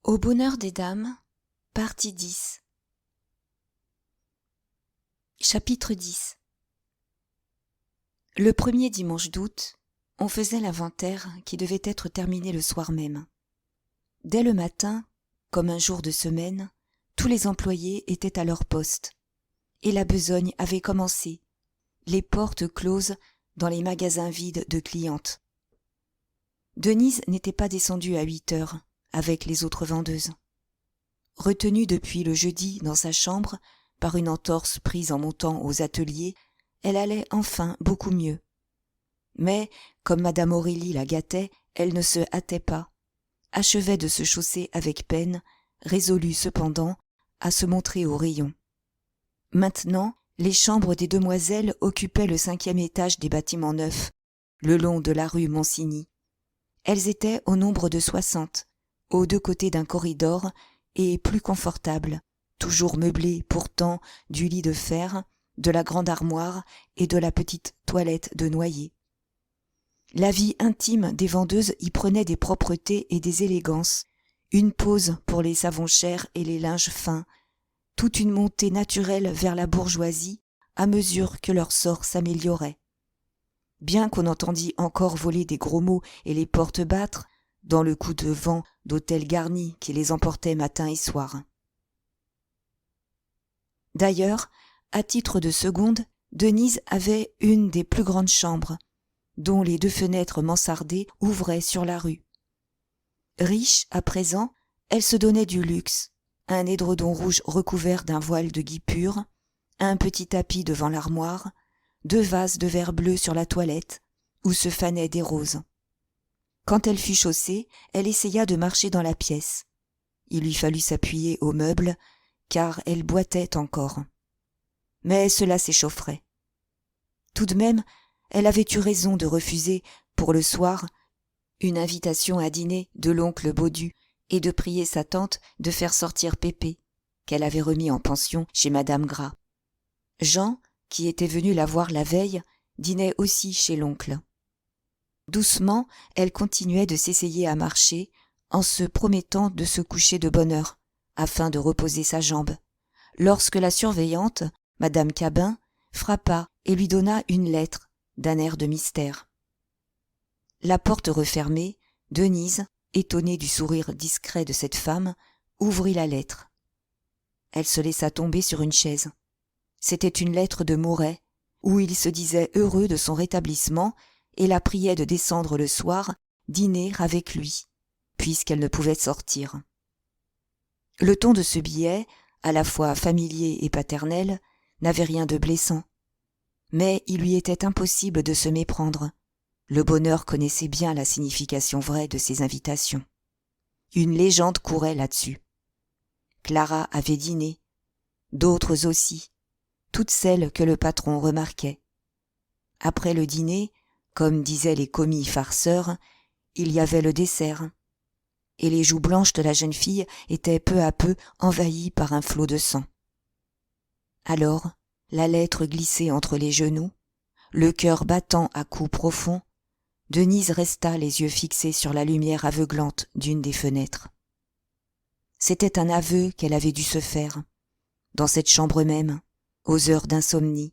Au bonheur des dames, partie 10. Chapitre 10. Le premier dimanche d'août, on faisait l'inventaire qui devait être terminé le soir même. Dès le matin, comme un jour de semaine, tous les employés étaient à leur poste, et la besogne avait commencé, les portes closes dans les magasins vides de clientes. Denise n'était pas descendue à 8 heures avec les autres vendeuses. Retenue depuis le jeudi dans sa chambre par une entorse prise en montant aux ateliers, elle allait enfin beaucoup mieux. Mais, comme madame Aurélie la gâtait, elle ne se hâtait pas, achevait de se chausser avec peine, résolue cependant à se montrer au rayon. Maintenant, les chambres des demoiselles occupaient le 5e étage des bâtiments neufs, le long de la rue Monsigny. Elles étaient au nombre de 60, aux deux côtés d'un corridor, et plus confortables, toujours meublées pourtant du lit de fer, de la grande armoire et de la petite toilette de noyer. La vie intime des vendeuses y prenait des propretés et des élégances, une pause pour les savons chers et les linges fins, toute une montée naturelle vers la bourgeoisie à mesure que leur sort s'améliorait. Bien qu'on entendît encore voler des gros mots et les portes battre, dans le coup de vent d'hôtels garnis qui les emportait matin et soir. D'ailleurs, à titre de seconde, Denise avait une des plus grandes chambres, dont les 2 fenêtres mansardées ouvraient sur la rue. Riche, à présent, elle se donnait du luxe, un édredon rouge recouvert d'un voile de guipure, un petit tapis devant l'armoire, 2 vases de verre bleu sur la toilette, où se fanaient des roses. Quand elle fut chaussée, elle essaya de marcher dans la pièce. Il lui fallut s'appuyer aux meubles, car elle boitait encore. Mais cela s'échaufferait. Tout de même, elle avait eu raison de refuser, pour le soir, une invitation à dîner de l'oncle Baudu et de prier sa tante de faire sortir Pépé, qu'elle avait remis en pension chez madame Gras. Jean, qui était venu la voir la veille, dînait aussi chez l'oncle. Doucement, elle continuait de s'essayer à marcher, en se promettant de se coucher de bonne heure, afin de reposer sa jambe, lorsque la surveillante, madame Cabin, frappa et lui donna une lettre, d'un air de mystère. La porte refermée, Denise, étonnée du sourire discret de cette femme, ouvrit la lettre. Elle se laissa tomber sur une chaise. C'était une lettre de Mouret, où il se disait heureux de son rétablissement et la priait de descendre le soir dîner avec lui, puisqu'elle ne pouvait sortir. Le ton de ce billet, à la fois familier et paternel, n'avait rien de blessant. Mais il lui était impossible de se méprendre. Le bonheur connaissait bien la signification vraie de ces invitations. Une légende courait là-dessus. Clara avait dîné, d'autres aussi, toutes celles que le patron remarquait. Après le dîner, comme disaient les commis farceurs, il y avait le dessert, et les joues blanches de la jeune fille étaient peu à peu envahies par un flot de sang. Alors, la lettre glissée entre les genoux, le cœur battant à coups profonds, Denise resta les yeux fixés sur la lumière aveuglante d'une des fenêtres. C'était un aveu qu'elle avait dû se faire, dans cette chambre même, aux heures d'insomnie.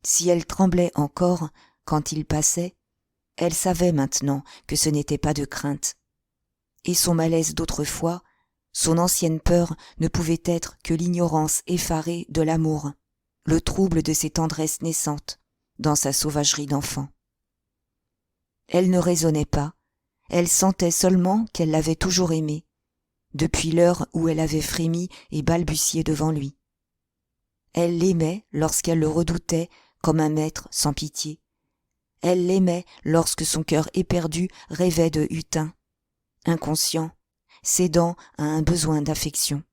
Si elle tremblait encore quand il passait, elle savait maintenant que ce n'était pas de crainte. Et son malaise d'autrefois, son ancienne peur ne pouvait être que l'ignorance effarée de l'amour, le trouble de ses tendresses naissantes, dans sa sauvagerie d'enfant. Elle ne raisonnait pas, elle sentait seulement qu'elle l'avait toujours aimé, depuis l'heure où elle avait frémi et balbutié devant lui. Elle l'aimait lorsqu'elle le redoutait comme un maître sans pitié. Elle l'aimait lorsque son cœur éperdu rêvait de hutin, inconscient, cédant à un besoin d'affection.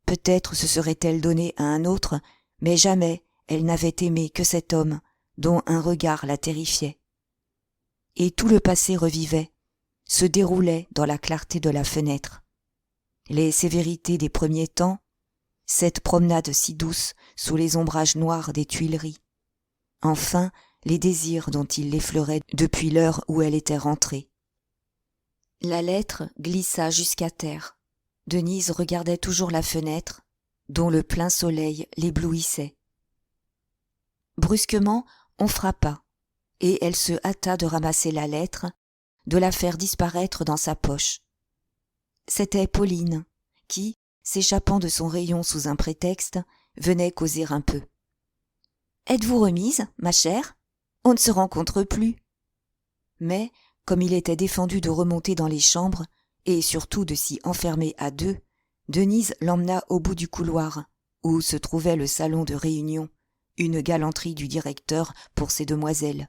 Peut-être se serait-elle donnée à un autre, mais jamais elle n'avait aimé que cet homme dont un regard la terrifiait. Et tout le passé revivait, se déroulait dans la clarté de la fenêtre. Les sévérités des premiers temps, cette promenade si douce sous les ombrages noirs des Tuileries, enfin les désirs dont il l'effleurait depuis l'heure où elle était rentrée. La lettre glissa jusqu'à terre. Denise regardait toujours la fenêtre, dont le plein soleil l'éblouissait. Brusquement, on frappa, et elle se hâta de ramasser la lettre, de la faire disparaître dans sa poche. C'était Pauline, qui, s'échappant de son rayon sous un prétexte, venait causer un peu. « Êtes-vous remise, ma chère ? On ne se rencontre plus. » Mais, comme il était défendu de remonter dans les chambres, et surtout de s'y enfermer à deux, Denise l'emmena au bout du couloir, où se trouvait le salon de réunion, une galanterie du directeur pour ces demoiselles,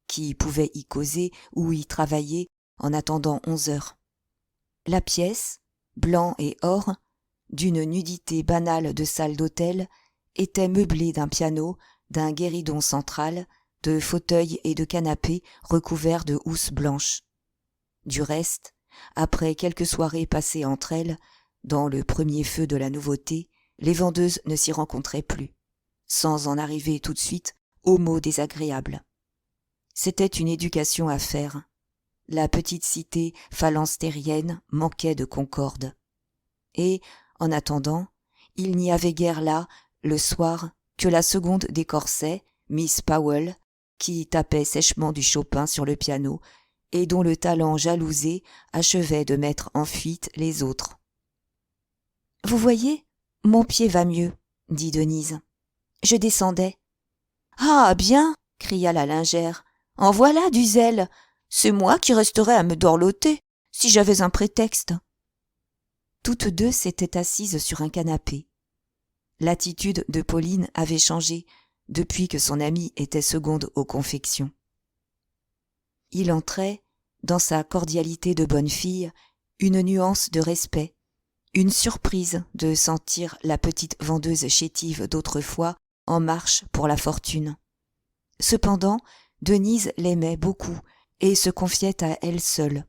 qui pouvaient y causer ou y travailler en attendant 11 heures. La pièce, blanc et or, d'une nudité banale de salle d'hôtel, était meublée d'un piano, d'un guéridon central, de fauteuils et de canapés recouverts de housses blanches. Du reste, après quelques soirées passées entre elles, dans le premier feu de la nouveauté, les vendeuses ne s'y rencontraient plus, sans en arriver tout de suite aux mots désagréables. C'était une éducation à faire. La petite cité phalanstérienne manquait de concorde. Et, en attendant, il n'y avait guère là, le soir, que la seconde des corsets, Miss Powell, qui tapait sèchement du Chopin sur le piano et dont le talent jalousé achevait de mettre en fuite les autres. « Vous voyez, mon pied va mieux, » dit Denise. « Je descendais. »« Ah, bien !» cria la lingère. « En voilà du zèle. C'est moi qui resterais à me dorloter, si j'avais un prétexte. » Toutes deux s'étaient assises sur un canapé. L'attitude de Pauline avait changé depuis que son amie était seconde aux confections. Il entrait, dans sa cordialité de bonne fille, une nuance de respect, une surprise de sentir la petite vendeuse chétive d'autrefois en marche pour la fortune. Cependant, Denise l'aimait beaucoup et se confiait à elle seule,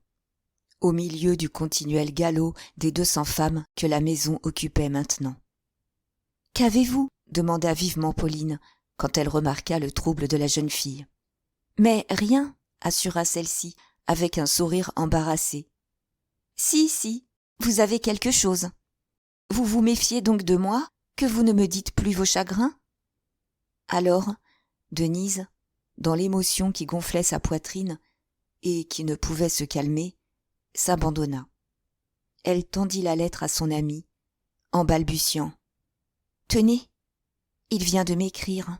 au milieu du continuel galop des 200 femmes que la maison occupait maintenant. « Qu'avez-vous » demanda vivement Pauline, quand elle remarqua le trouble de la jeune fille. « Mais rien » assura celle-ci, avec un sourire embarrassé. « Si, vous avez quelque chose. Vous vous méfiez donc de moi, que vous ne me dites plus vos chagrins ?» Alors, Denise, dans l'émotion qui gonflait sa poitrine et qui ne pouvait se calmer, s'abandonna. Elle tendit la lettre à son amie, en balbutiant. « Tenez, il vient de m'écrire. »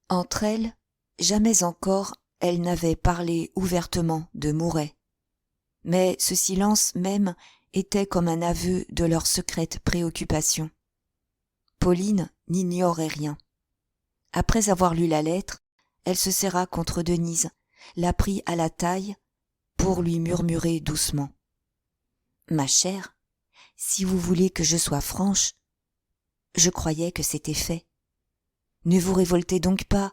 Entre elles, jamais encore elle n'avait parlé ouvertement de Mouret. Mais ce silence même était comme un aveu de leur secrète préoccupation. Pauline n'ignorait rien. Après avoir lu la lettre, elle se serra contre Denise, la prit à la taille pour lui murmurer doucement. « Ma chère, si vous voulez que je sois franche, je croyais que c'était fait. Ne vous révoltez donc pas,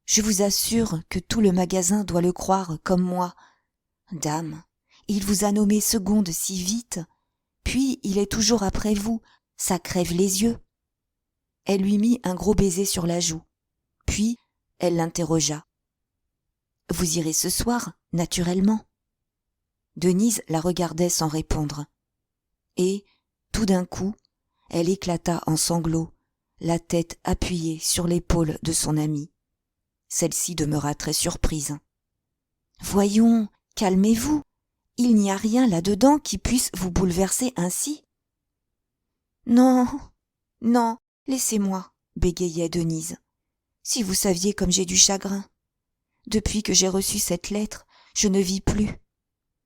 je vous assure que tout le magasin doit le croire comme moi. Dame, il vous a nommé seconde si vite, puis il est toujours après vous, ça crève les yeux. » Elle lui mit un gros baiser sur la joue, puis elle l'interrogea. « Vous irez ce soir, naturellement. » Denise la regardait sans répondre. Et, tout d'un coup, elle éclata en sanglots, la tête appuyée sur l'épaule de son amie. Celle-ci demeura très surprise. « Voyons, calmez-vous, il n'y a rien là-dedans qui puisse vous bouleverser ainsi. »« Non, non, laissez-moi, » bégayait Denise. « Si vous saviez comme j'ai du chagrin. Depuis que j'ai reçu cette lettre, je ne vis plus.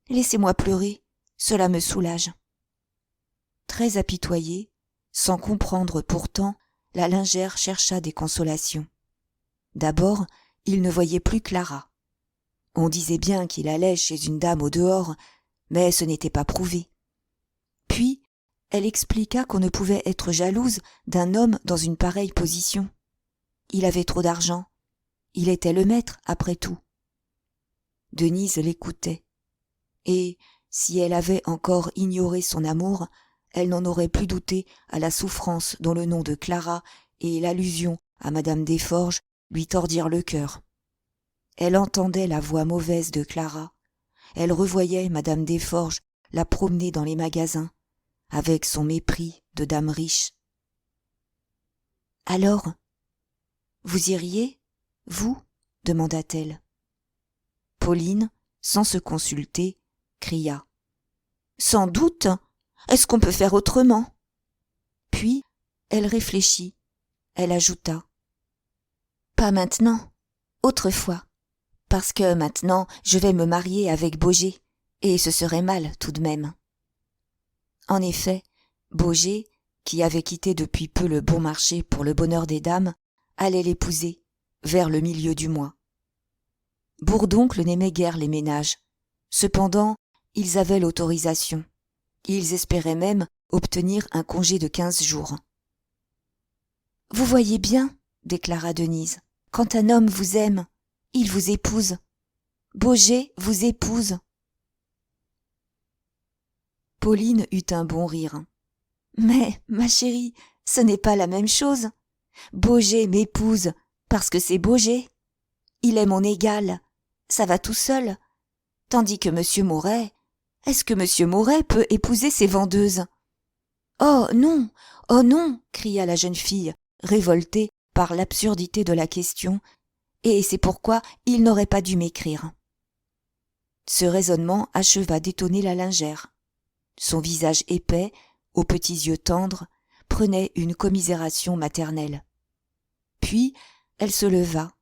Laissez-moi pleurer, cela me soulage. » Très apitoyée, sans comprendre pourtant, la lingère chercha des consolations. D'abord, il ne voyait plus Clara. On disait bien qu'il allait chez une dame au dehors, mais ce n'était pas prouvé. Puis, elle expliqua qu'on ne pouvait être jalouse d'un homme dans une pareille position. Il avait trop d'argent. Il était le maître, après tout. Denise l'écoutait. Et, si elle avait encore ignoré son amour, elle n'en aurait plus douté à la souffrance dont le nom de Clara et l'allusion à Madame Desforges lui tordirent le cœur. Elle entendait la voix mauvaise de Clara, elle revoyait madame Desforges la promener dans les magasins, avec son mépris de dame riche. « Alors, vous iriez, vous ?» demanda-t-elle. Pauline, sans se consulter, cria. « Sans doute. Est-ce qu'on peut faire autrement ?» Puis, elle réfléchit. Elle ajouta. « Pas maintenant, autrefois, parce que maintenant je vais me marier avec Baugé, et ce serait mal tout de même. » En effet, Baugé, qui avait quitté depuis peu le bon marché pour le bonheur des dames, allait l'épouser, vers le milieu du mois. Bourdoncle n'aimait guère les ménages. Cependant, ils avaient l'autorisation. Ils espéraient même obtenir un congé de 15 jours. « Vous voyez bien, déclara Denise, quand un homme vous aime, il vous épouse. Baugé vous épouse. » Pauline eut un bon rire. « Mais, ma chérie, ce n'est pas la même chose. Baugé m'épouse parce que c'est Baugé. Il est mon égal, ça va tout seul. Tandis que monsieur Mouret, est-ce que monsieur Mouret peut épouser ses vendeuses ? » « Oh non, cria la jeune fille, révoltée par l'absurdité de la question, et c'est pourquoi il n'aurait pas dû m'écrire. Ce raisonnement acheva d'étonner la lingère. Son visage épais, aux petits yeux tendres, prenait une commisération maternelle. Puis elle se leva,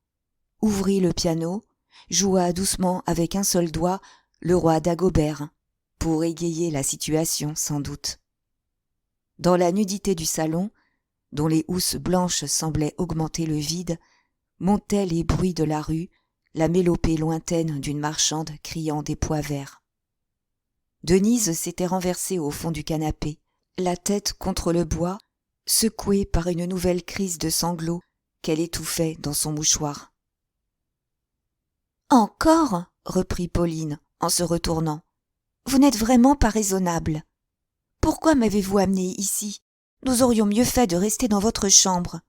ouvrit le piano, joua doucement avec un seul doigt le roi Dagobert, pour égayer la situation sans doute. Dans la nudité du salon, dont les housses blanches semblaient augmenter le vide, montaient les bruits de la rue, la mélopée lointaine d'une marchande criant des pois verts. Denise s'était renversée au fond du canapé, la tête contre le bois, secouée par une nouvelle crise de sanglots qu'elle étouffait dans son mouchoir. « Encore » reprit Pauline en se retournant. « Vous n'êtes vraiment pas raisonnable. Pourquoi m'avez-vous amenée ici ? Nous aurions mieux fait de rester dans votre chambre. »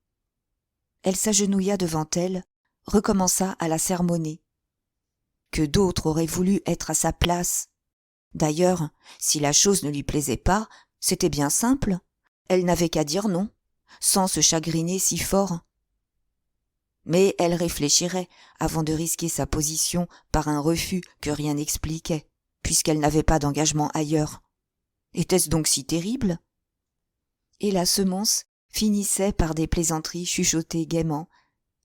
Elle s'agenouilla devant elle, recommença à la sermonner. Que d'autres auraient voulu être à sa place. D'ailleurs, si la chose ne lui plaisait pas, c'était bien simple. Elle n'avait qu'à dire non, sans se chagriner si fort. Mais elle réfléchirait avant de risquer sa position par un refus que rien n'expliquait, puisqu'elle n'avait pas d'engagement ailleurs. Était-ce donc si terrible ? Et la semonce finissait par des plaisanteries chuchotées gaiement,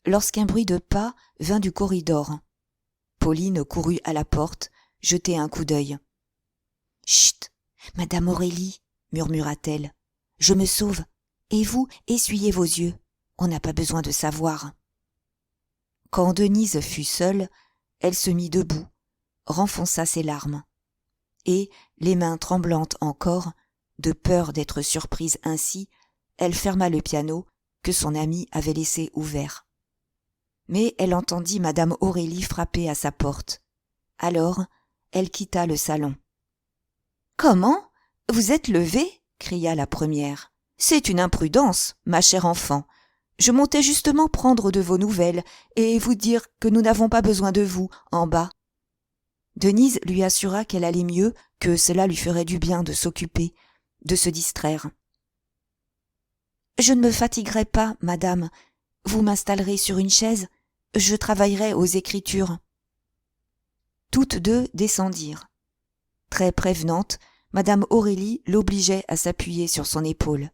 lorsqu'un bruit de pas vint du corridor. Pauline courut à la porte, jeter un coup d'œil. « Chut, madame Aurélie, murmura-t-elle, je me sauve, et vous, essuyez vos yeux, on n'a pas besoin de savoir. » Quand Denise fut seule, elle se mit debout, renfonça ses larmes, et, les mains tremblantes encore, de peur d'être surprise ainsi, elle ferma le piano que son amie avait laissé ouvert. Mais elle entendit madame Aurélie frapper à sa porte. Alors, elle quitta le salon. « Comment ? Vous êtes levée ? » cria la première. « C'est une imprudence, ma chère enfant. Je montais justement prendre de vos nouvelles et vous dire que nous n'avons pas besoin de vous en bas. » Denise lui assura qu'elle allait mieux, que cela lui ferait du bien de s'occuper, de se distraire. « Je ne me fatiguerai pas, madame. Vous m'installerez sur une chaise. Je travaillerai aux écritures. » Toutes deux descendirent. Très prévenante, madame Aurélie l'obligeait à s'appuyer sur son épaule.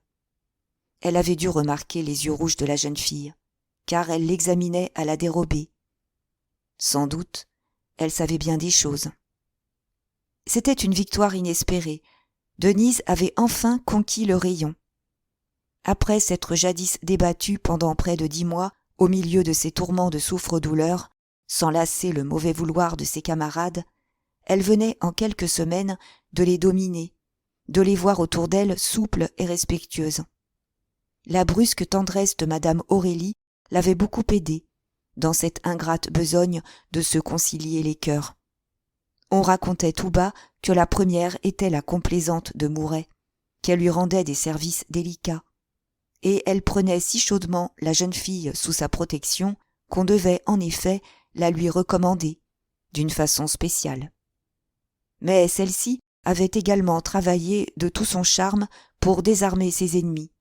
Elle avait dû remarquer les yeux rouges de la jeune fille, car elle l'examinait à la dérobée. Sans doute, elle savait bien des choses. C'était une victoire inespérée. Denise avait enfin conquis le rayon. Après s'être jadis débattue pendant près de 10 mois au milieu de ses tourments de souffre-douleur, sans lasser le mauvais vouloir de ses camarades, elle venait en quelques semaines de les dominer, de les voir autour d'elle souples et respectueuses. La brusque tendresse de madame Aurélie l'avait beaucoup aidée, dans cette ingrate besogne de se concilier les cœurs. On racontait tout bas que la première était la complaisante de Mouret, qu'elle lui rendait des services délicats, et elle prenait si chaudement la jeune fille sous sa protection qu'on devait en effet la lui recommander, d'une façon spéciale. mais celle-ci avait également travaillé de tout son charme pour désarmer ses ennemis.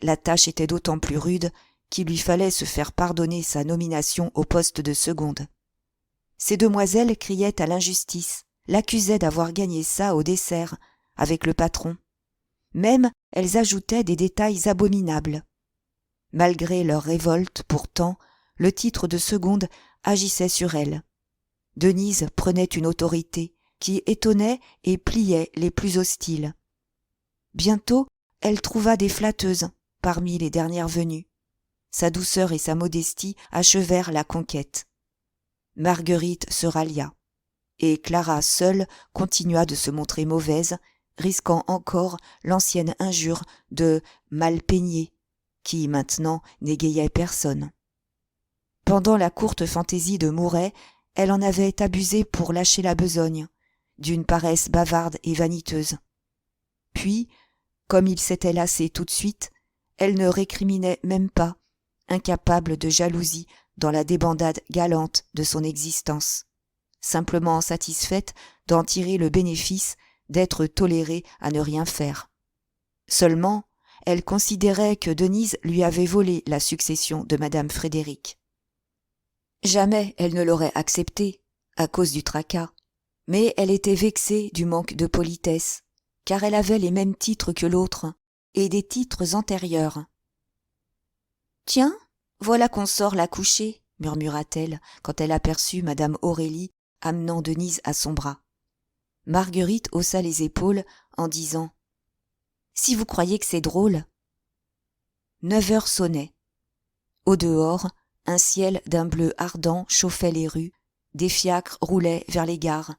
La tâche était d'autant plus rude qu'il lui fallait se faire pardonner sa nomination au poste de seconde. Ces demoiselles criaient à l'injustice, l'accusaient d'avoir gagné ça au dessert, avec le patron. Même elles ajoutaient des détails abominables. Malgré leur révolte, pourtant, le titre de seconde agissait sur elles. Denise prenait une autorité qui étonnait et pliait les plus hostiles. Bientôt, elle trouva des flatteuses parmi les dernières venues. Sa douceur et sa modestie achevèrent la conquête. Marguerite se rallia, et Clara seule continua de se montrer mauvaise, risquant encore l'ancienne injure de mal peignée, qui maintenant n'égayait personne. Pendant la courte fantaisie de Mouret, elle en avait abusé pour lâcher la besogne, d'une paresse bavarde et vaniteuse. Puis, comme il s'était lassé tout de suite, elle ne récriminait même pas, incapable de jalousie dans la débandade galante de son existence, simplement satisfaite d'en tirer le bénéfice d'être tolérée à ne rien faire. Seulement, elle considérait que Denise lui avait volé la succession de Madame Frédéric. Jamais elle ne l'aurait accepté, à cause du tracas, mais elle était vexée du manque de politesse, car elle avait les mêmes titres que l'autre, et des titres antérieurs. « Tiens, voilà qu'on sort la coucher, » murmura-t-elle quand elle aperçut Madame Aurélie amenant Denise à son bras. Marguerite haussa les épaules en disant « Si vous croyez que c'est drôle. » 9 heures sonnaient. Au dehors, un ciel d'un bleu ardent chauffait les rues, des fiacres roulaient vers les gares.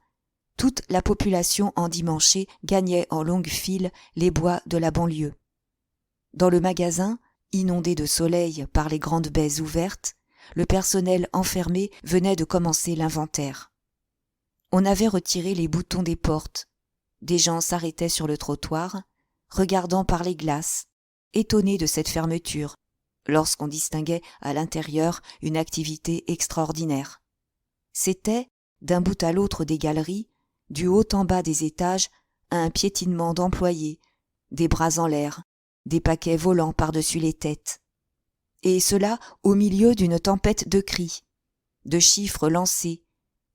Toute la population endimanchée gagnait en longues files les bois de la banlieue. Dans le magasin, inondé de soleil par les grandes baies ouvertes, le personnel enfermé venait de commencer l'inventaire. On avait retiré les boutons des portes. Des gens s'arrêtaient sur le trottoir, regardant par les glaces, étonnés de cette fermeture, lorsqu'on distinguait à l'intérieur une activité extraordinaire. C'était, d'un bout à l'autre des galeries, du haut en bas des étages, un piétinement d'employés, des bras en l'air, des paquets volant par-dessus les têtes. Et cela au milieu d'une tempête de cris, de chiffres lancés,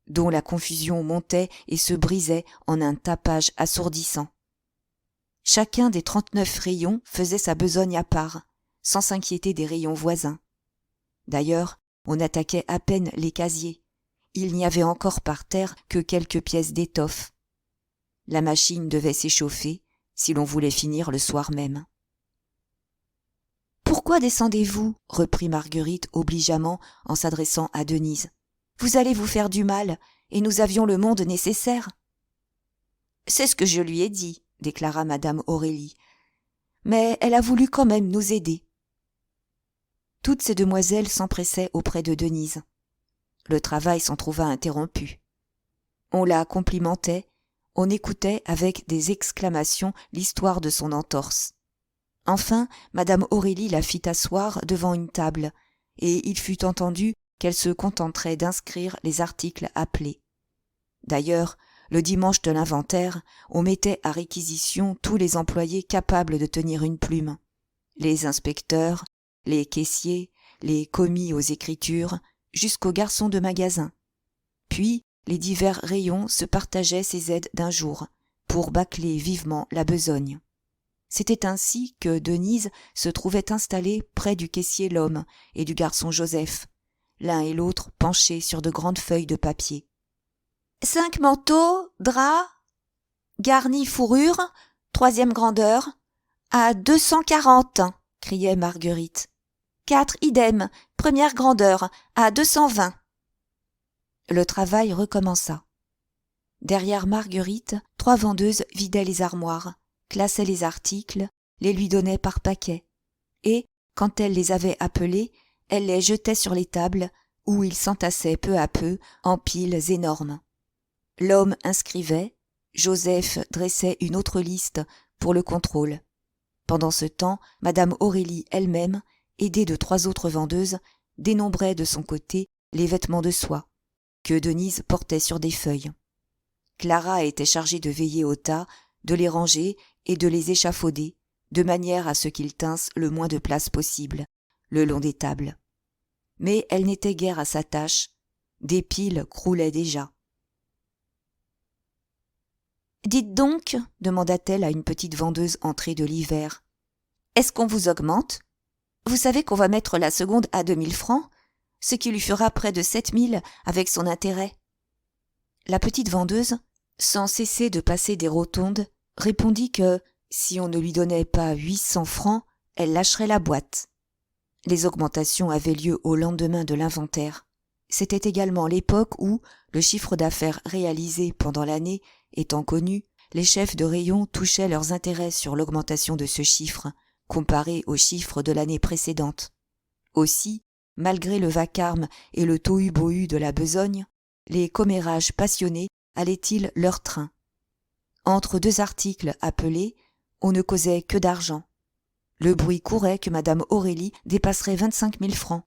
dont la confusion montait et se brisait en un tapage assourdissant. Chacun des 39 rayons faisait sa besogne à part, sans s'inquiéter des rayons voisins. D'ailleurs, on attaquait à peine les casiers. Il n'y avait encore par terre que quelques pièces d'étoffe. La machine devait s'échauffer si l'on voulait finir le soir même. « Pourquoi descendez-vous » reprit Marguerite obligeamment en s'adressant à Denise. « Vous allez vous faire du mal, et nous avions le monde nécessaire. »« C'est ce que je lui ai dit, » déclara Madame Aurélie. « Mais elle a voulu quand même nous aider. » Toutes ces demoiselles s'empressaient auprès de Denise. Le travail s'en trouva interrompu. On la complimentait, on écoutait avec des exclamations l'histoire de son entorse. Enfin, Madame Aurélie la fit asseoir devant une table, et il fut entendu qu'elle se contenterait d'inscrire les articles appelés. D'ailleurs, le dimanche de l'inventaire, on mettait à réquisition tous les employés capables de tenir une plume. Les inspecteurs, les caissiers, les commis aux écritures, jusqu'aux garçons de magasin. Puis, les divers rayons se partageaient ces aides d'un jour, pour bâcler vivement la besogne. C'était ainsi que Denise se trouvait installée près du caissier Lhomme et du garçon Joseph, l'un et l'autre penchés sur de grandes feuilles de papier. « 5 manteaux, draps, garnis fourrure, 3e grandeur, à 240, criait Marguerite. 4 idem, 1re grandeur, à 220. Le travail recommença. Derrière Marguerite, 3 vendeuses vidaient les armoires, classaient les articles, les lui donnaient par paquets, et, quand elle les avait appelés, elle les jetait sur les tables, où ils s'entassaient peu à peu en piles énormes. L'homme inscrivait, Joseph dressait une autre liste pour le contrôle. Pendant ce temps, Madame Aurélie elle-même, aidée de 3 autres vendeuses, dénombrait de son côté les vêtements de soie, que Denise portait sur des feuilles. Clara était chargée de veiller au tas, de les ranger et de les échafauder, de manière à ce qu'ils tinssent le moins de place possible, le long des tables. Mais elle n'était guère à sa tâche, des piles croulaient déjà. « Dites donc, demanda-t-elle à une petite vendeuse entrée de l'hiver, est-ce qu'on vous augmente ? Vous savez qu'on va mettre la seconde à 2000 francs, ce qui lui fera près de 7000 avec son intérêt. » La petite vendeuse, sans cesser de passer des rotondes, répondit que, si on ne lui donnait pas 800 francs, elle lâcherait la boîte. Les augmentations avaient lieu au lendemain de l'inventaire. C'était également l'époque où, le chiffre d'affaires réalisé pendant l'année étant connu, les chefs de rayon touchaient leurs intérêts sur l'augmentation de ce chiffre, comparé au chiffre de l'année précédente. Aussi, malgré le vacarme et le tohu-bohu de la besogne, les commérages passionnés allaient-ils leur train. Entre deux articles appelés, on ne causait que d'argent. Le bruit courait que madame Aurélie dépasserait 25 000 francs,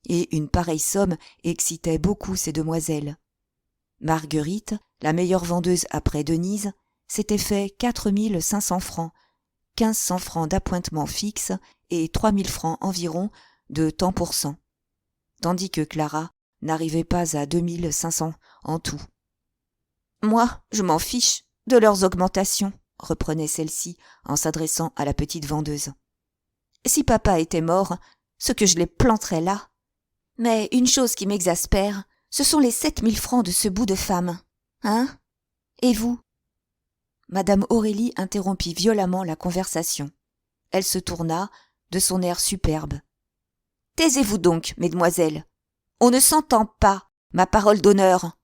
et une pareille somme excitait beaucoup ces demoiselles. Marguerite, la meilleure vendeuse après Denise, s'était fait 4 500 francs, 1 500 francs d'appointements fixes et 3 000 francs environ de tant pour cent, tandis que Clara n'arrivait pas à 2 500 en tout. « Moi, je m'en fiche de leurs augmentations, » reprenait celle-ci en s'adressant à la petite vendeuse. « Si papa était mort, ce que je les planterais là. Mais une chose qui m'exaspère, ce sont les 7 000 francs de ce bout de femme. Hein ? Et vous ?» Madame Aurélie interrompit violemment la conversation. Elle se tourna, de son air superbe. « Taisez-vous donc, mesdemoiselles. On ne s'entend pas, ma parole d'honneur. »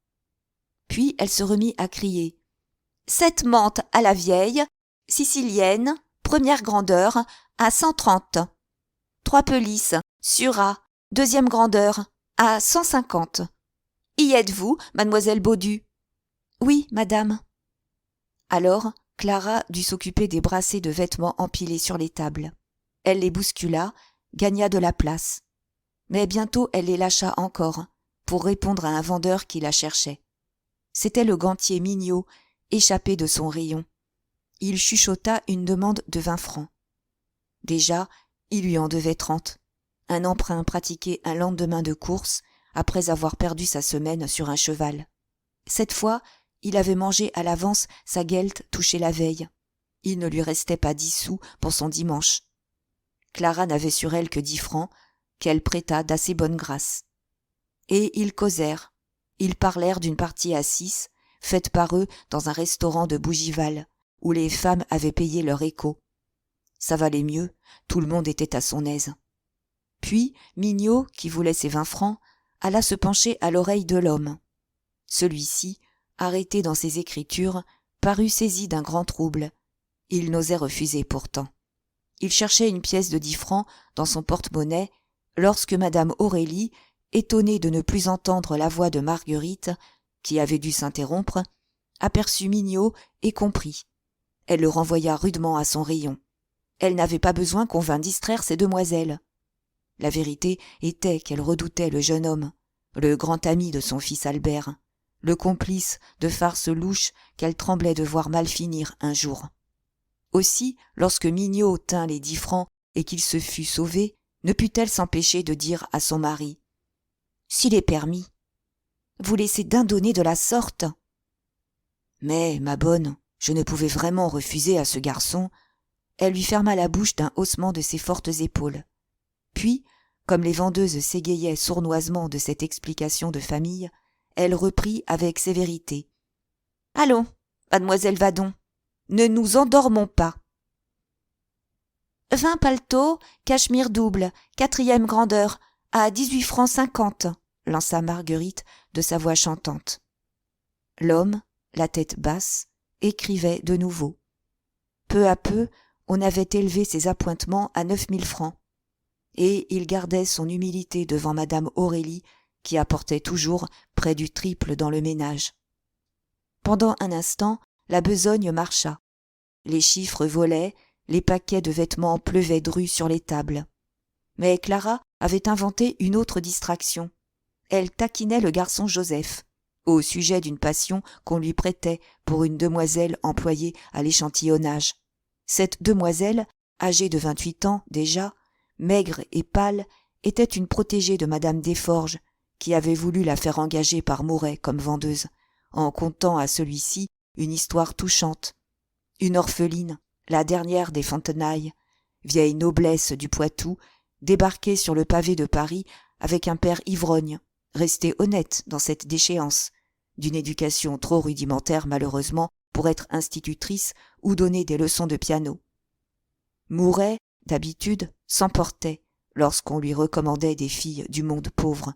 Puis elle se remit à crier. « 7 mantes à la vieille, sicilienne, première grandeur, à 130. 3 pelisses, Syrah, deuxième grandeur, à 150. Y êtes-vous, mademoiselle Baudu ? » ?»« Oui, madame. » Alors, Clara dut s'occuper des brassées de vêtements empilés sur les tables. Elle les bouscula, gagna de la place. Mais bientôt elle les lâcha encore, pour répondre à un vendeur qui la cherchait. C'était le gantier Mignot, échappé de son rayon. Il chuchota une demande de 20 francs. Déjà, il lui en devait 30. Un emprunt pratiqué un lendemain de course, après avoir perdu sa semaine sur un cheval. Cette fois, il avait mangé à l'avance sa guelte touchée la veille. Il ne lui restait pas 10 sous pour son dimanche. Clara n'avait sur elle que 10 francs, qu'elle prêta d'assez bonne grâce. Et ils causèrent. Ils parlèrent d'une partie à 6, faite par eux dans un restaurant de Bougival, où les femmes avaient payé leur écho. Ça valait mieux, tout le monde était à son aise. Puis Mignot, qui voulait ses 20 francs, alla se pencher à l'oreille de l'homme. Celui-ci, arrêté dans ses écritures, parut saisi d'un grand trouble. Il n'osait refuser pourtant. Il cherchait une pièce de 10 francs dans son porte-monnaie, lorsque madame Aurélie, étonnée de ne plus entendre la voix de Marguerite, qui avait dû s'interrompre, aperçut Mignot et comprit. Elle le renvoya rudement à son rayon. Elle n'avait pas besoin qu'on vînt distraire ces demoiselles. La vérité était qu'elle redoutait le jeune homme, le grand ami de son fils Albert, le complice de farces louches qu'elle tremblait de voir mal finir un jour. Aussi, lorsque Mignot tint les 10 francs et qu'il se fut sauvé, ne put-elle s'empêcher de dire à son mari « S'il est permis, vous laissez dindonner de la sorte. » Mais, ma bonne, je ne pouvais vraiment refuser à ce garçon. Elle lui ferma la bouche d'un haussement de ses fortes épaules. Puis, comme les vendeuses s'égayaient sournoisement de cette explication de famille, elle reprit avec sévérité. « Allons, mademoiselle Vadon, ne nous endormons pas. 20 paletots, cachemire double, 4e grandeur, à 18 francs 50, lança Marguerite de sa voix chantante. L'homme, la tête basse, écrivait de nouveau. Peu à peu, on avait élevé ses appointements à 9 000 francs. Et il gardait son humilité devant madame Aurélie, qui apportait toujours près du triple dans le ménage. Pendant un instant, la besogne marcha. Les chiffres volaient, les paquets de vêtements pleuvaient drus sur les tables. Mais Clara avait inventé une autre distraction. Elle taquinait le garçon Joseph. au sujet d'une passion qu'on lui prêtait pour une demoiselle employée à l'échantillonnage. Cette demoiselle, âgée de 28 ans déjà, maigre et pâle, était une protégée de madame Desforges, qui avait voulu la faire engager par Mouret comme vendeuse, en contant à celui-ci une histoire touchante. Une orpheline, la dernière des Fontenailles, vieille noblesse du Poitou, débarquée sur le pavé de Paris avec un père ivrogne, resté honnête dans cette déchéance, d'une éducation trop rudimentaire malheureusement pour être institutrice ou donner des leçons de piano. Mouret, d'habitude, s'emportait lorsqu'on lui recommandait des filles du monde pauvre.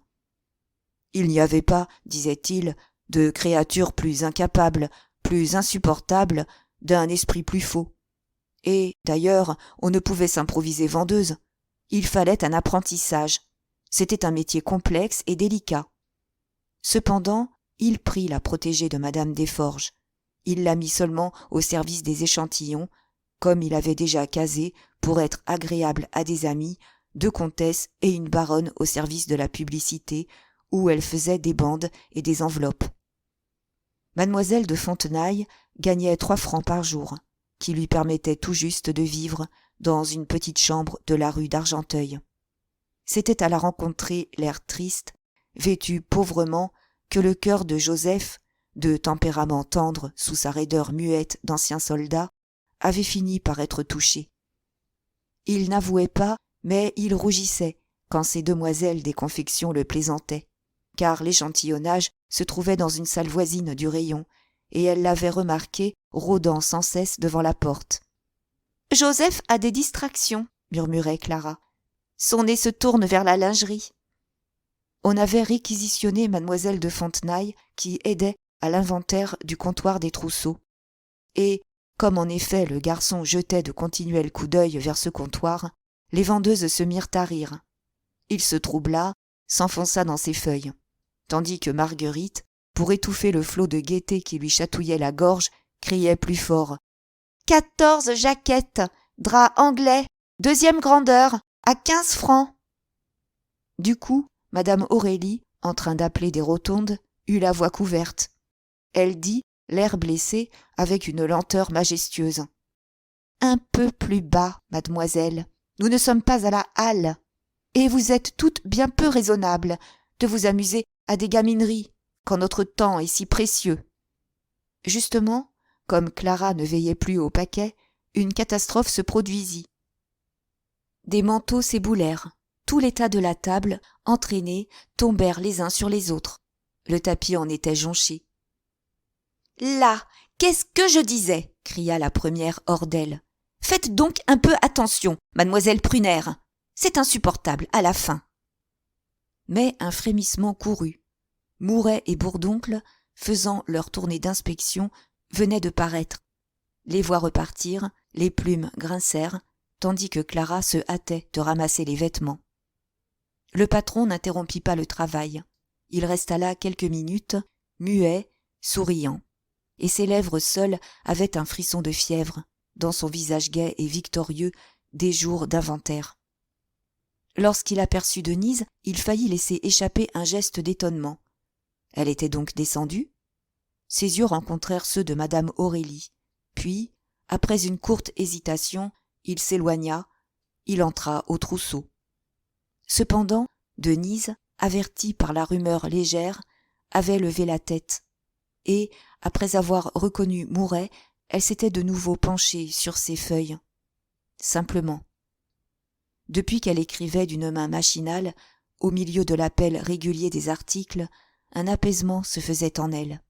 Il n'y avait pas, disait-il, de créature plus incapable, plus insupportable, d'un esprit plus faux. Et, d'ailleurs, on ne pouvait s'improviser vendeuse. Il fallait un apprentissage. C'était un métier complexe et délicat. Cependant, il prit la protégée de madame Desforges. Il la mit seulement au service des échantillons, comme il avait déjà casé, pour être agréable à des amis, 2 comtesses et une baronne au service de la publicité, où elle faisait des bandes et des enveloppes. Mademoiselle de Fontenailles gagnait 3 francs par jour, qui lui permettaient tout juste de vivre dans une petite chambre de la rue d'Argenteuil. C'était à la rencontrer l'air triste, vêtu pauvrement, que le cœur de Joseph, de tempérament tendre sous sa raideur muette d'ancien soldat, avait fini par être touché. Il n'avouait pas, mais il rougissait quand ces demoiselles des confections le plaisantaient, car l'échantillonnage se trouvait dans une salle voisine du rayon, et elle l'avait remarqué rôdant sans cesse devant la porte. « Joseph a des distractions, » murmurait Clara. « Son nez se tourne vers la lingerie. » On avait réquisitionné mademoiselle de Fontenailles qui aidait à l'inventaire du comptoir des trousseaux. Et, comme en effet le garçon jetait de continuels coups d'œil vers ce comptoir, les vendeuses se mirent à rire. Il se troubla, s'enfonça dans ses feuilles, tandis que Marguerite, pour étouffer le flot de gaieté qui lui chatouillait la gorge, criait plus fort. « 14 jaquettes, drap anglais, 2e grandeur, à 15 francs !» Du coup, madame Aurélie, en train d'appeler des rotondes, eut la voix couverte. Elle dit, l'air blessé, avec une lenteur majestueuse. « Un peu plus bas, mademoiselle, nous ne sommes pas à la halle. Et vous êtes toutes bien peu raisonnables de vous amuser à des gamineries, quand notre temps est si précieux. » Justement, comme Clara ne veillait plus au paquet, une catastrophe se produisit. Des manteaux s'éboulèrent. Tous les tas de la table, entraînés, tombèrent les uns sur les autres. Le tapis en était jonché. « Là, qu'est-ce que je disais » cria la première hors d'elle. « Faites donc un peu attention, mademoiselle Prunaire. C'est insupportable, à la fin. » Mais un frémissement courut. Mouret et Bourdoncle, faisant leur tournée d'inspection, venaient de paraître. Les voix repartirent, les plumes grincèrent, tandis que Clara se hâtait de ramasser les vêtements. Le patron n'interrompit pas le travail. Il resta là quelques minutes, muet, souriant, et ses lèvres seules avaient un frisson de fièvre, dans son visage gai et victorieux des jours d'inventaire. Lorsqu'il aperçut Denise, il faillit laisser échapper un geste d'étonnement. Elle était donc descendue ? Ses yeux rencontrèrent ceux de madame Aurélie. Puis, après une courte hésitation, il s'éloigna, il entra au trousseau. Cependant, Denise, avertie par la rumeur légère, avait levé la tête, et, après avoir reconnu Mouret, elle s'était de nouveau penchée sur ses feuilles. Simplement. Depuis qu'elle écrivait d'une main machinale, au milieu de l'appel régulier des articles, un apaisement se faisait en elle.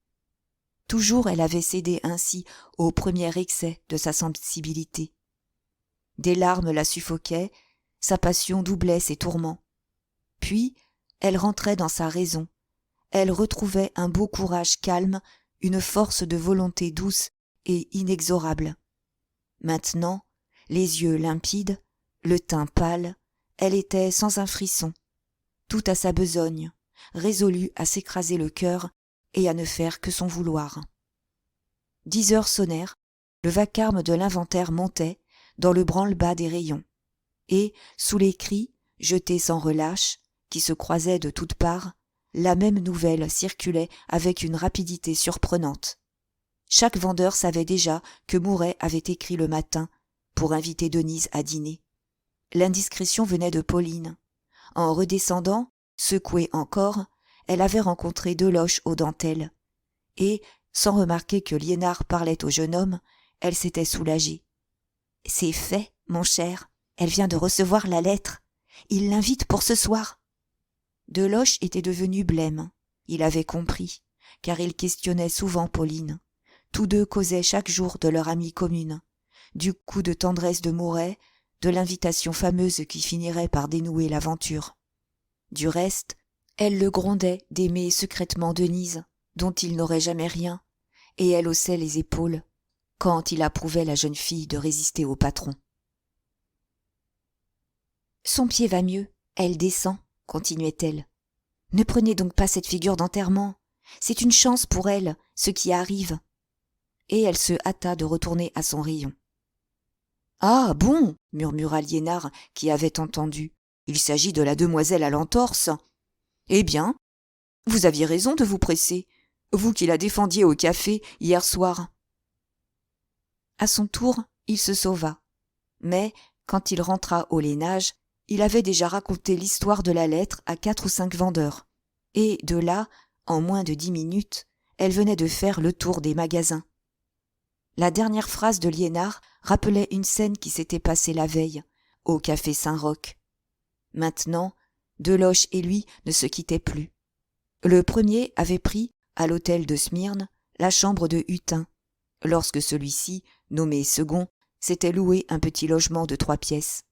Toujours elle avait cédé ainsi au premier excès de sa sensibilité. Des larmes la suffoquaient, sa passion doublait ses tourments. Puis, elle rentrait dans sa raison. Elle retrouvait un beau courage calme, une force de volonté douce et inexorable. Maintenant, les yeux limpides, le teint pâle, elle était sans un frisson, tout à sa besogne, résolue à s'écraser le cœur et à ne faire que son vouloir. 10 heures sonnèrent, le vacarme de l'inventaire montait dans le branle-bas des rayons, et, sous les cris, jetés sans relâche, qui se croisaient de toutes parts, la même nouvelle circulait avec une rapidité surprenante. Chaque vendeur savait déjà que Mouret avait écrit le matin pour inviter Denise à dîner. L'indiscrétion venait de Pauline. En redescendant, secouée encore, elle avait rencontré Deloche aux dentelles. Et, sans remarquer que Liénard parlait au jeune homme, elle s'était soulagée. « C'est fait, mon cher. Elle vient de recevoir la lettre. Il l'invite pour ce soir. » Deloche était devenu blême. Il avait compris, car il questionnait souvent Pauline. Tous deux causaient chaque jour de leur amie commune, du coup de tendresse de Mouret, de l'invitation fameuse qui finirait par dénouer l'aventure. Du reste, elle le grondait d'aimer secrètement Denise, dont il n'aurait jamais rien, et elle haussait les épaules quand il approuvait la jeune fille de résister au patron. « Son pied va mieux, elle descend, continuait-elle. Ne prenez donc pas cette figure d'enterrement. C'est une chance pour elle, ce qui arrive. » Et elle se hâta de retourner à son rayon. « Ah bon !» murmura Liénard, qui avait entendu. « Il s'agit de la demoiselle à l'entorse. Eh bien, vous aviez raison de vous presser, vous qui la défendiez au café hier soir. » À son tour, il se sauva. Mais, quand il rentra au Lénage, il avait déjà raconté l'histoire de la lettre à 4 ou 5 vendeurs. Et de là, en moins de 10 minutes, elle venait de faire le tour des magasins. La dernière phrase de Liénard rappelait une scène qui s'était passée la veille, au café Saint-Roch. Maintenant, Deloche et lui ne se quittaient plus. Le premier avait pris, à l'hôtel de Smyrne, la chambre de Hutin, lorsque celui-ci, nommé second, s'était loué un petit logement de 3 pièces.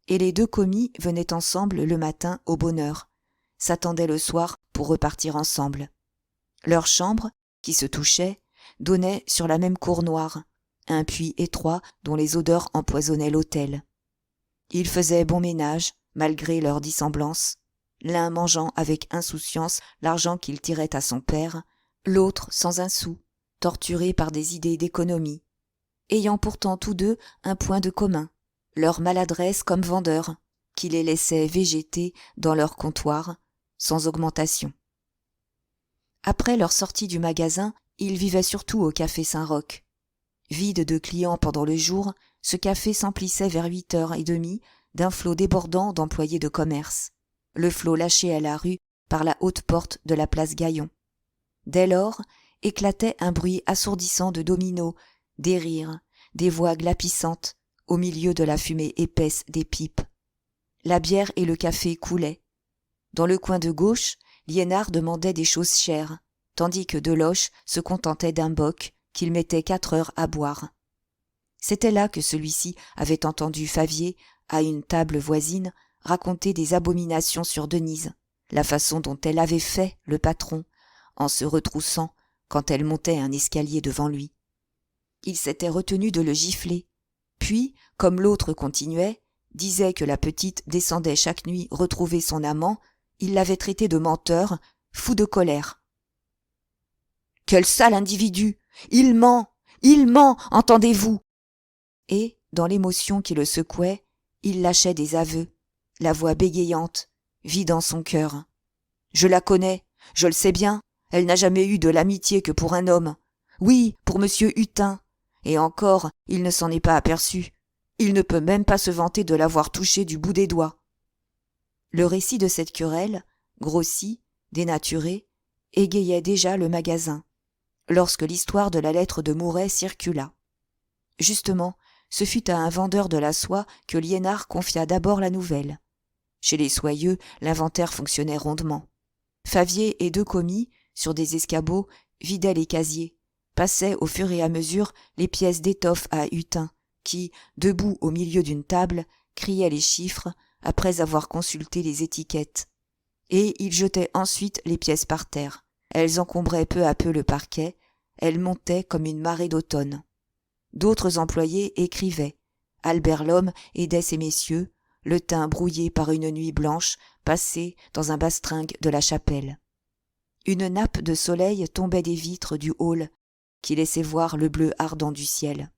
Et les deux commis venaient ensemble le matin au bonne heure, s'attendaient le soir pour repartir ensemble. Leur chambre, qui se touchait, donnait sur la même cour noire, un puits étroit dont les odeurs empoisonnaient l'hôtel. Ils faisaient bon ménage, malgré leur dissemblance, l'un mangeant avec insouciance l'argent qu'il tirait à son père, l'autre sans un sou, torturé par des idées d'économie, ayant pourtant tous deux un point de commun, leur maladresse comme vendeurs, qui les laissait végéter dans leur comptoir, sans augmentation. Après leur sortie du magasin, ils vivaient surtout au café Saint-Roch. Vide de clients pendant le jour, ce café s'emplissait vers 8h30 d'un flot débordant d'employés de commerce, le flot lâché à la rue par la haute porte de la place Gaillon. Dès lors, éclatait un bruit assourdissant de dominos, des rires, des voix glapissantes, au milieu de la fumée épaisse des pipes. La bière et le café coulaient. Dans le coin de gauche, Liénard demandait des choses chères, tandis que Deloche se contentait d'un bock qu'il mettait 4 heures à boire. C'était là que celui-ci avait entendu Favier, à une table voisine, raconter des abominations sur Denise, la façon dont elle avait fait le patron, en se retroussant quand elle montait un escalier devant lui. Il s'était retenu de le gifler, puis, comme l'autre continuait, disait que la petite descendait chaque nuit retrouver son amant, il l'avait traité de menteur, fou de colère. « Quel sale individu ! Il ment, entendez-vous » Et, dans l'émotion qui le secouait, il lâchait des aveux, la voix bégayante, vidant son cœur. « Je la connais, je le sais bien, elle n'a jamais eu de l'amitié que pour un homme. Oui, pour monsieur Hutin. Et encore, il ne s'en est pas aperçu. Il ne peut même pas se vanter de l'avoir touché du bout des doigts. » Le récit de cette querelle, grossi, dénaturé, égayait déjà le magasin, lorsque l'histoire de la lettre de Mouret circula. Justement, ce fut à un vendeur de la soie que Liénard confia d'abord la nouvelle. Chez les soyeux, l'inventaire fonctionnait rondement. Favier et 2 commis, sur des escabeaux, vidaient les casiers, passaient au fur et à mesure les pièces d'étoffe à Hutin, qui, debout au milieu d'une table, criait les chiffres après avoir consulté les étiquettes. Et ils jetaient ensuite les pièces par terre. Elles encombraient peu à peu le parquet, elles montaient comme une marée d'automne. D'autres employés écrivaient. Albert Lhomme aidait ces messieurs, le teint brouillé par une nuit blanche passée dans un bastringue de la chapelle. Une nappe de soleil tombait des vitres du hall, qui laissait voir le bleu ardent du ciel.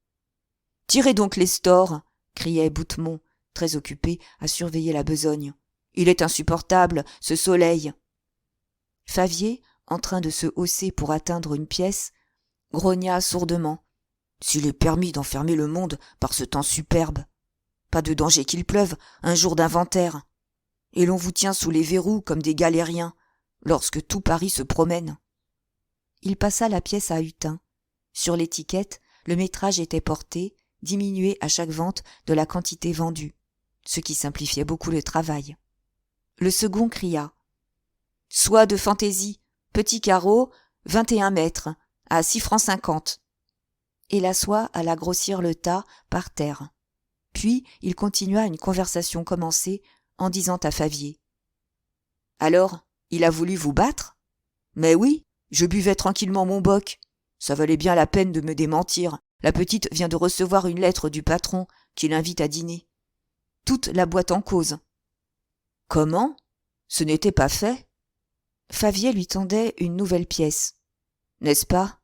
« Tirez donc les stores !» criait Boutemont, très occupé à surveiller la besogne. « Il est insupportable, ce soleil !» Favier, en train de se hausser pour atteindre une pièce, grogna sourdement. « S'il est permis d'enfermer le monde par ce temps superbe. Pas de danger qu'il pleuve, un jour d'inventaire. Et l'on vous tient sous les verrous comme des galériens, lorsque tout Paris se promène. » Il passa la pièce à Hutin. Sur l'étiquette, le métrage était porté, diminué à chaque vente de la quantité vendue, ce qui simplifiait beaucoup le travail. Le second cria « Soie de fantaisie, petit carreau, 21 mètres, à 6 francs 50. » Et la soie alla grossir le tas par terre. Puis il continua une conversation commencée en disant à Favier « Alors, il a voulu vous battre ? Mais oui, je buvais tranquillement mon boc. Ça valait bien la peine de me démentir. La petite vient de recevoir une lettre du patron qui l'invite à dîner. Toute la boîte en cause. » « Comment ? Ce n'était pas fait ?» Favier lui tendait une nouvelle pièce. « N'est-ce pas ?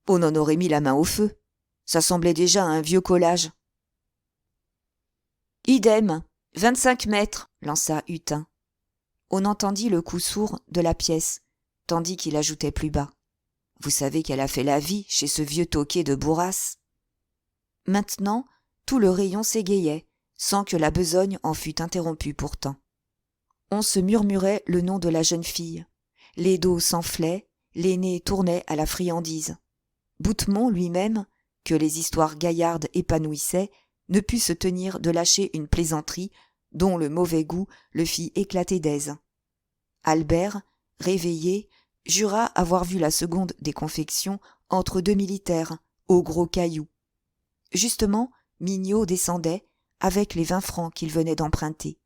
On en aurait mis la main au feu. Ça semblait déjà un vieux collage. »« Idem, 25 mètres, lança Hutin. On entendit le coup sourd de la pièce, tandis qu'il ajoutait plus bas. « Vous savez qu'elle a fait la vie chez ce vieux toqué de Bourras. » Maintenant, tout le rayon s'égayait, sans que la besogne en fût interrompue pourtant. On se murmurait le nom de la jeune fille. Les dos s'enflaient, les nez tournaient à la friandise. Boutemont lui-même, que les histoires gaillardes épanouissaient, ne put se tenir de lâcher une plaisanterie dont le mauvais goût le fit éclater d'aise. Albert, réveillé, jura avoir vu la seconde des confections entre deux militaires, au gros caillou. Justement, Mignot descendait, avec les 20 francs qu'il venait d'emprunter.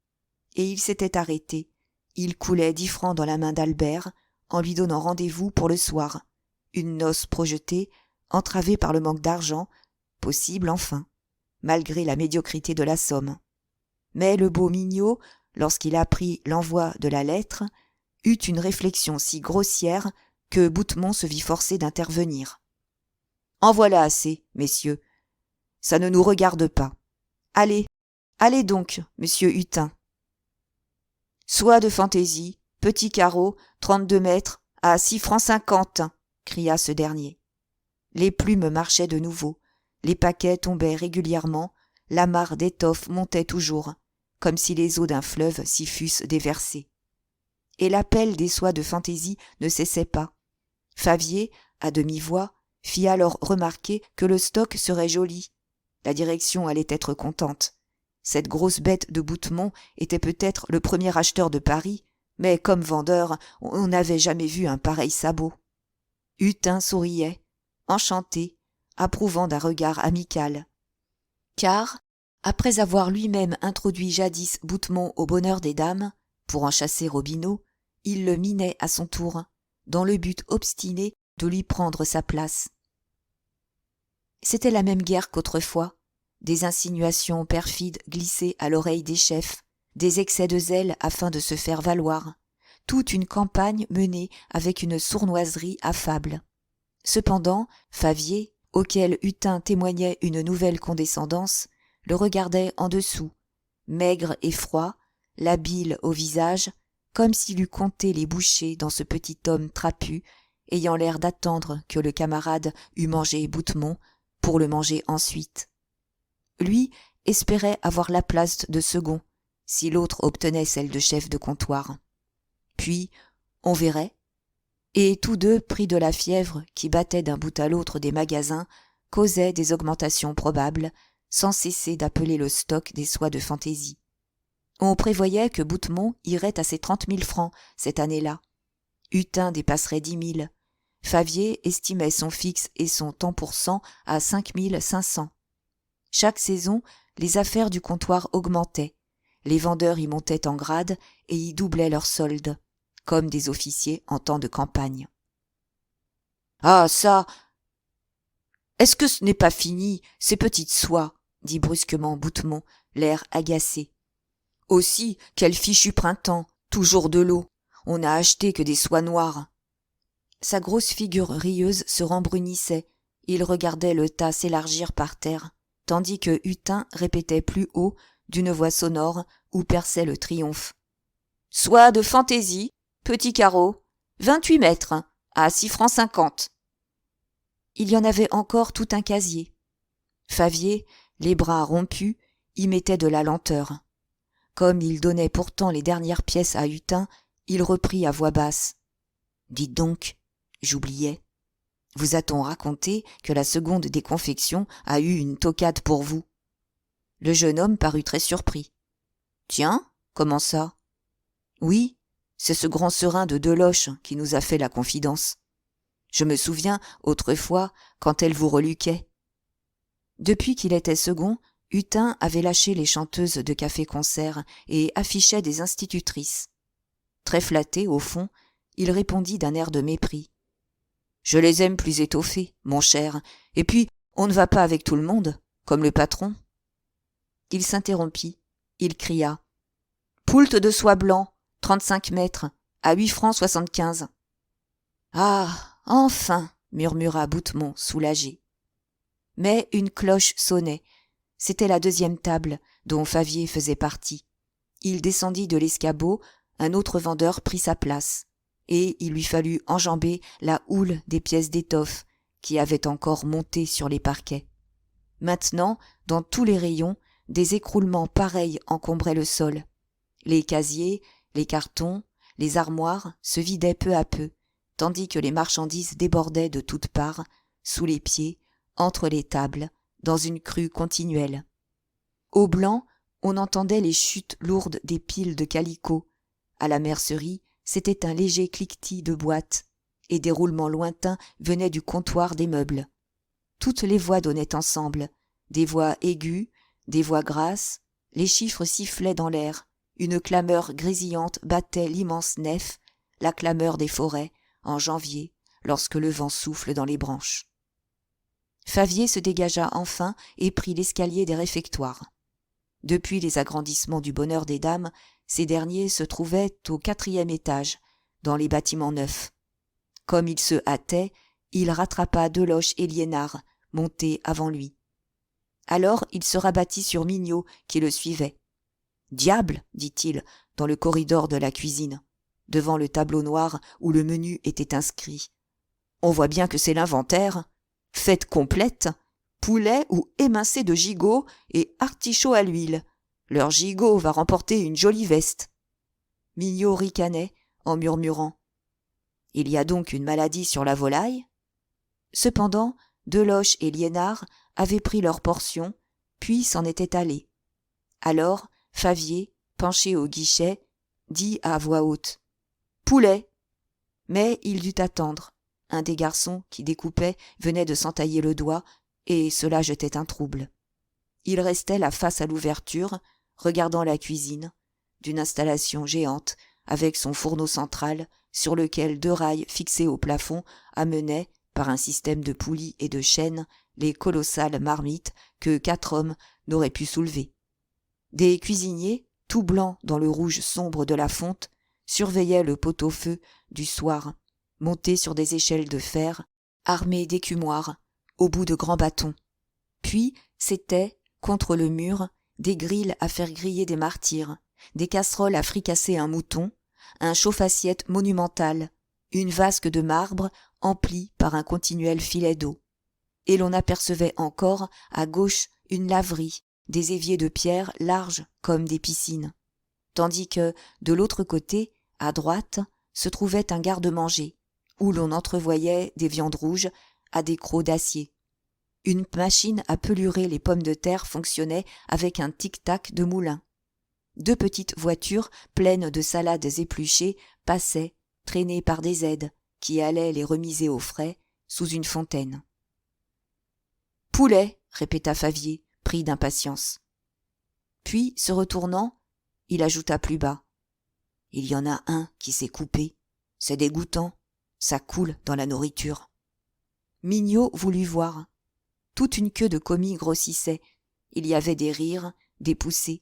Et il s'était arrêté. Il coulait 10 francs dans la main d'Albert, en lui donnant rendez-vous pour le soir. Une noce projetée, entravée par le manque d'argent, possible enfin, malgré la médiocrité de la somme. Mais le beau Mignot, lorsqu'il apprit l'envoi de la lettre, eut une réflexion si grossière que Boutemont se vit forcé d'intervenir. « En voilà assez, messieurs. Ça ne nous regarde pas. Allez, allez donc, monsieur Hutin. Soie de fantaisie, petit carreau, 32 mètres, à 6 francs 50, cria ce dernier. Les plumes marchaient de nouveau, les paquets tombaient régulièrement, la mare d'étoffe montait toujours, comme si les eaux d'un fleuve s'y fussent déversées. Et l'appel des soies de fantaisie ne cessait pas. Favier, à demi-voix, fit alors remarquer que le stock serait joli. La direction allait être contente. Cette grosse bête de Boutemont était peut-être le premier acheteur de Paris, mais comme vendeur, on n'avait jamais vu un pareil sabot. Hutin souriait, enchanté, approuvant d'un regard amical. Car, après avoir lui-même introduit jadis Boutemont au bonheur des dames, pour en chasser Robineau, il le minait à son tour, dans le but obstiné de lui prendre sa place. C'était la même guerre qu'autrefois. Des insinuations perfides glissées à l'oreille des chefs, des excès de zèle afin de se faire valoir, toute une campagne menée avec une sournoiserie affable. Cependant, Favier, auquel Hutin témoignait une nouvelle condescendance, le regardait en dessous, maigre et froid, la bile au visage, comme s'il eût compté les bouchées dans ce petit homme trapu, ayant l'air d'attendre que le camarade eût mangé Boutemont pour le manger ensuite. Lui espérait avoir la place de second, si l'autre obtenait celle de chef de comptoir. Puis, on verrait. Et tous deux, pris de la fièvre qui battait d'un bout à l'autre des magasins, causaient des augmentations probables, sans cesser d'appeler le stock des soies de fantaisie. On prévoyait que Boutemont irait à ses 30 000 francs cette année-là. Hutin dépasserait 10 000. Favier estimait son fixe et son tant pour cent à 5 500. Chaque saison, les affaires du comptoir augmentaient. Les vendeurs y montaient en grade et y doublaient leurs soldes, comme des officiers en temps de campagne. « Ah, ça! Est-ce que ce n'est pas fini, ces petites soies ?» dit brusquement Boutemont, l'air agacé. « Aussi, quel fichu printemps, toujours de l'eau. On n'a acheté que des soies noires. » Sa grosse figure rieuse se rembrunissait. Il regardait le tas s'élargir par terre, tandis que Hutin répétait plus haut, d'une voix sonore où perçait le triomphe. « Soie de fantaisie, petit carreau, 28 mètres, à 6 francs 50. Il y en avait encore tout un casier. Favier, les bras rompus, y mettait de la lenteur. Comme il donnait pourtant les dernières pièces à Hutin, il reprit à voix basse. « Dites donc, j'oubliais. Vous a-t-on raconté que la seconde des confections a eu une toquade pour vous ?» Le jeune homme parut très surpris. « Tiens, comment ça ?»« Oui, c'est ce grand serin de Deloche qui nous a fait la confidence. Je me souviens, autrefois, quand elle vous reluquait. » Depuis qu'il était second, Hutin avait lâché les chanteuses de café-concert et affichait des institutrices. Très flatté, au fond, il répondit d'un air de mépris. « Je les aime plus étoffées, mon cher, et puis on ne va pas avec tout le monde, comme le patron. » Il s'interrompit, il cria. « Poult de soie blanc, 35 mètres, à 8 francs 75. »« Ah, enfin !» murmura Boutemont, soulagé. Mais une cloche sonnait. C'était la deuxième table, dont Favier faisait partie. Il descendit de l'escabeau, un autre vendeur prit sa place, et il lui fallut enjamber la houle des pièces d'étoffe qui avaient encore monté sur les parquets. Maintenant, dans tous les rayons, des écroulements pareils encombraient le sol. Les casiers, les cartons, les armoires se vidaient peu à peu, tandis que les marchandises débordaient de toutes parts, sous les pieds, entre les tables, dans une crue continuelle. Au blanc, on entendait les chutes lourdes des piles de calicot. À la mercerie, c'était un léger cliquetis de boîtes, et des roulements lointains venaient du comptoir des meubles. Toutes les voix donnaient ensemble, des voix aiguës, des voix grasses, les chiffres sifflaient dans l'air, une clameur grésillante battait l'immense nef, la clameur des forêts, en janvier, lorsque le vent souffle dans les branches. Favier se dégagea enfin et prit l'escalier des réfectoires. Depuis les agrandissements du Bonheur des Dames, ces derniers se trouvaient au 4e étage, dans les bâtiments neufs. Comme il se hâtait, il rattrapa Deloche et Liénard, montés avant lui. Alors il se rabattit sur Mignot, qui le suivait. « Diable !» dit-il, dans le corridor de la cuisine, devant le tableau noir où le menu était inscrit. « On voit bien que c'est l'inventaire. Fête complète, poulet ou émincé de gigot et artichaut à l'huile. Leur gigot va remporter une jolie veste. » Mignot ricanait en murmurant. « Il y a donc une maladie sur la volaille ?» Cependant, Deloche et Liénard avaient pris leur portion, puis s'en étaient allés. Alors, Favier, penché au guichet, dit à voix haute « Poulet !» Mais il dut attendre. Un des garçons qui découpait venait de s'entailler le doigt, et cela jetait un trouble. Il restait la face à l'ouverture, regardant la cuisine, d'une installation géante, avec son fourneau central, sur lequel 2 rails fixés au plafond amenaient, par un système de poulies et de chaînes, les colossales marmites que 4 hommes n'auraient pu soulever. Des cuisiniers, tout blancs dans le rouge sombre de la fonte, surveillaient le pot-au-feu du soir, montés sur des échelles de fer, armés d'écumoires, au bout de grands bâtons. Puis, c'étaient, contre le mur, des grilles à faire griller des martyrs, des casseroles à fricasser un mouton, un chauffe-assiette monumental, une vasque de marbre emplie par un continuel filet d'eau. Et l'on apercevait encore, à gauche, une laverie, des éviers de pierre larges comme des piscines. Tandis que, de l'autre côté, à droite, se trouvait un garde-manger, où l'on entrevoyait des viandes rouges à des crocs d'acier. Une machine à pelurer les pommes de terre fonctionnait avec un tic-tac de moulin. 2 petites voitures pleines de salades épluchées passaient, traînées par des aides, qui allaient les remiser au frais sous une fontaine. « Poulet !» répéta Favier, pris d'impatience. Puis, se retournant, il ajouta plus bas. « Il y en a un qui s'est coupé. C'est dégoûtant. Ça coule dans la nourriture. » Mignot voulut voir. Toute une queue de commis grossissait. Il y avait des rires, des poussées.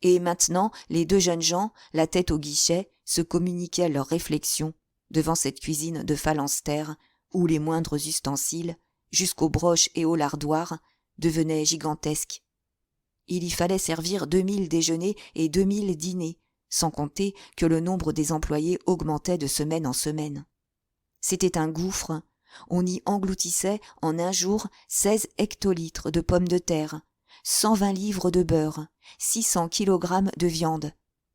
Et maintenant, les 2 jeunes gens, la tête au guichet, se communiquaient leurs réflexions devant cette cuisine de phalanstère où les moindres ustensiles, jusqu'aux broches et aux lardoirs, devenaient gigantesques. Il y fallait servir 2000 déjeuners et 2000 dîners, sans compter que le nombre des employés augmentait de semaine en semaine. C'était un gouffre. On y engloutissait en un jour 16 hectolitres de pommes de terre, 120 livres de beurre, 600 kilogrammes de viande,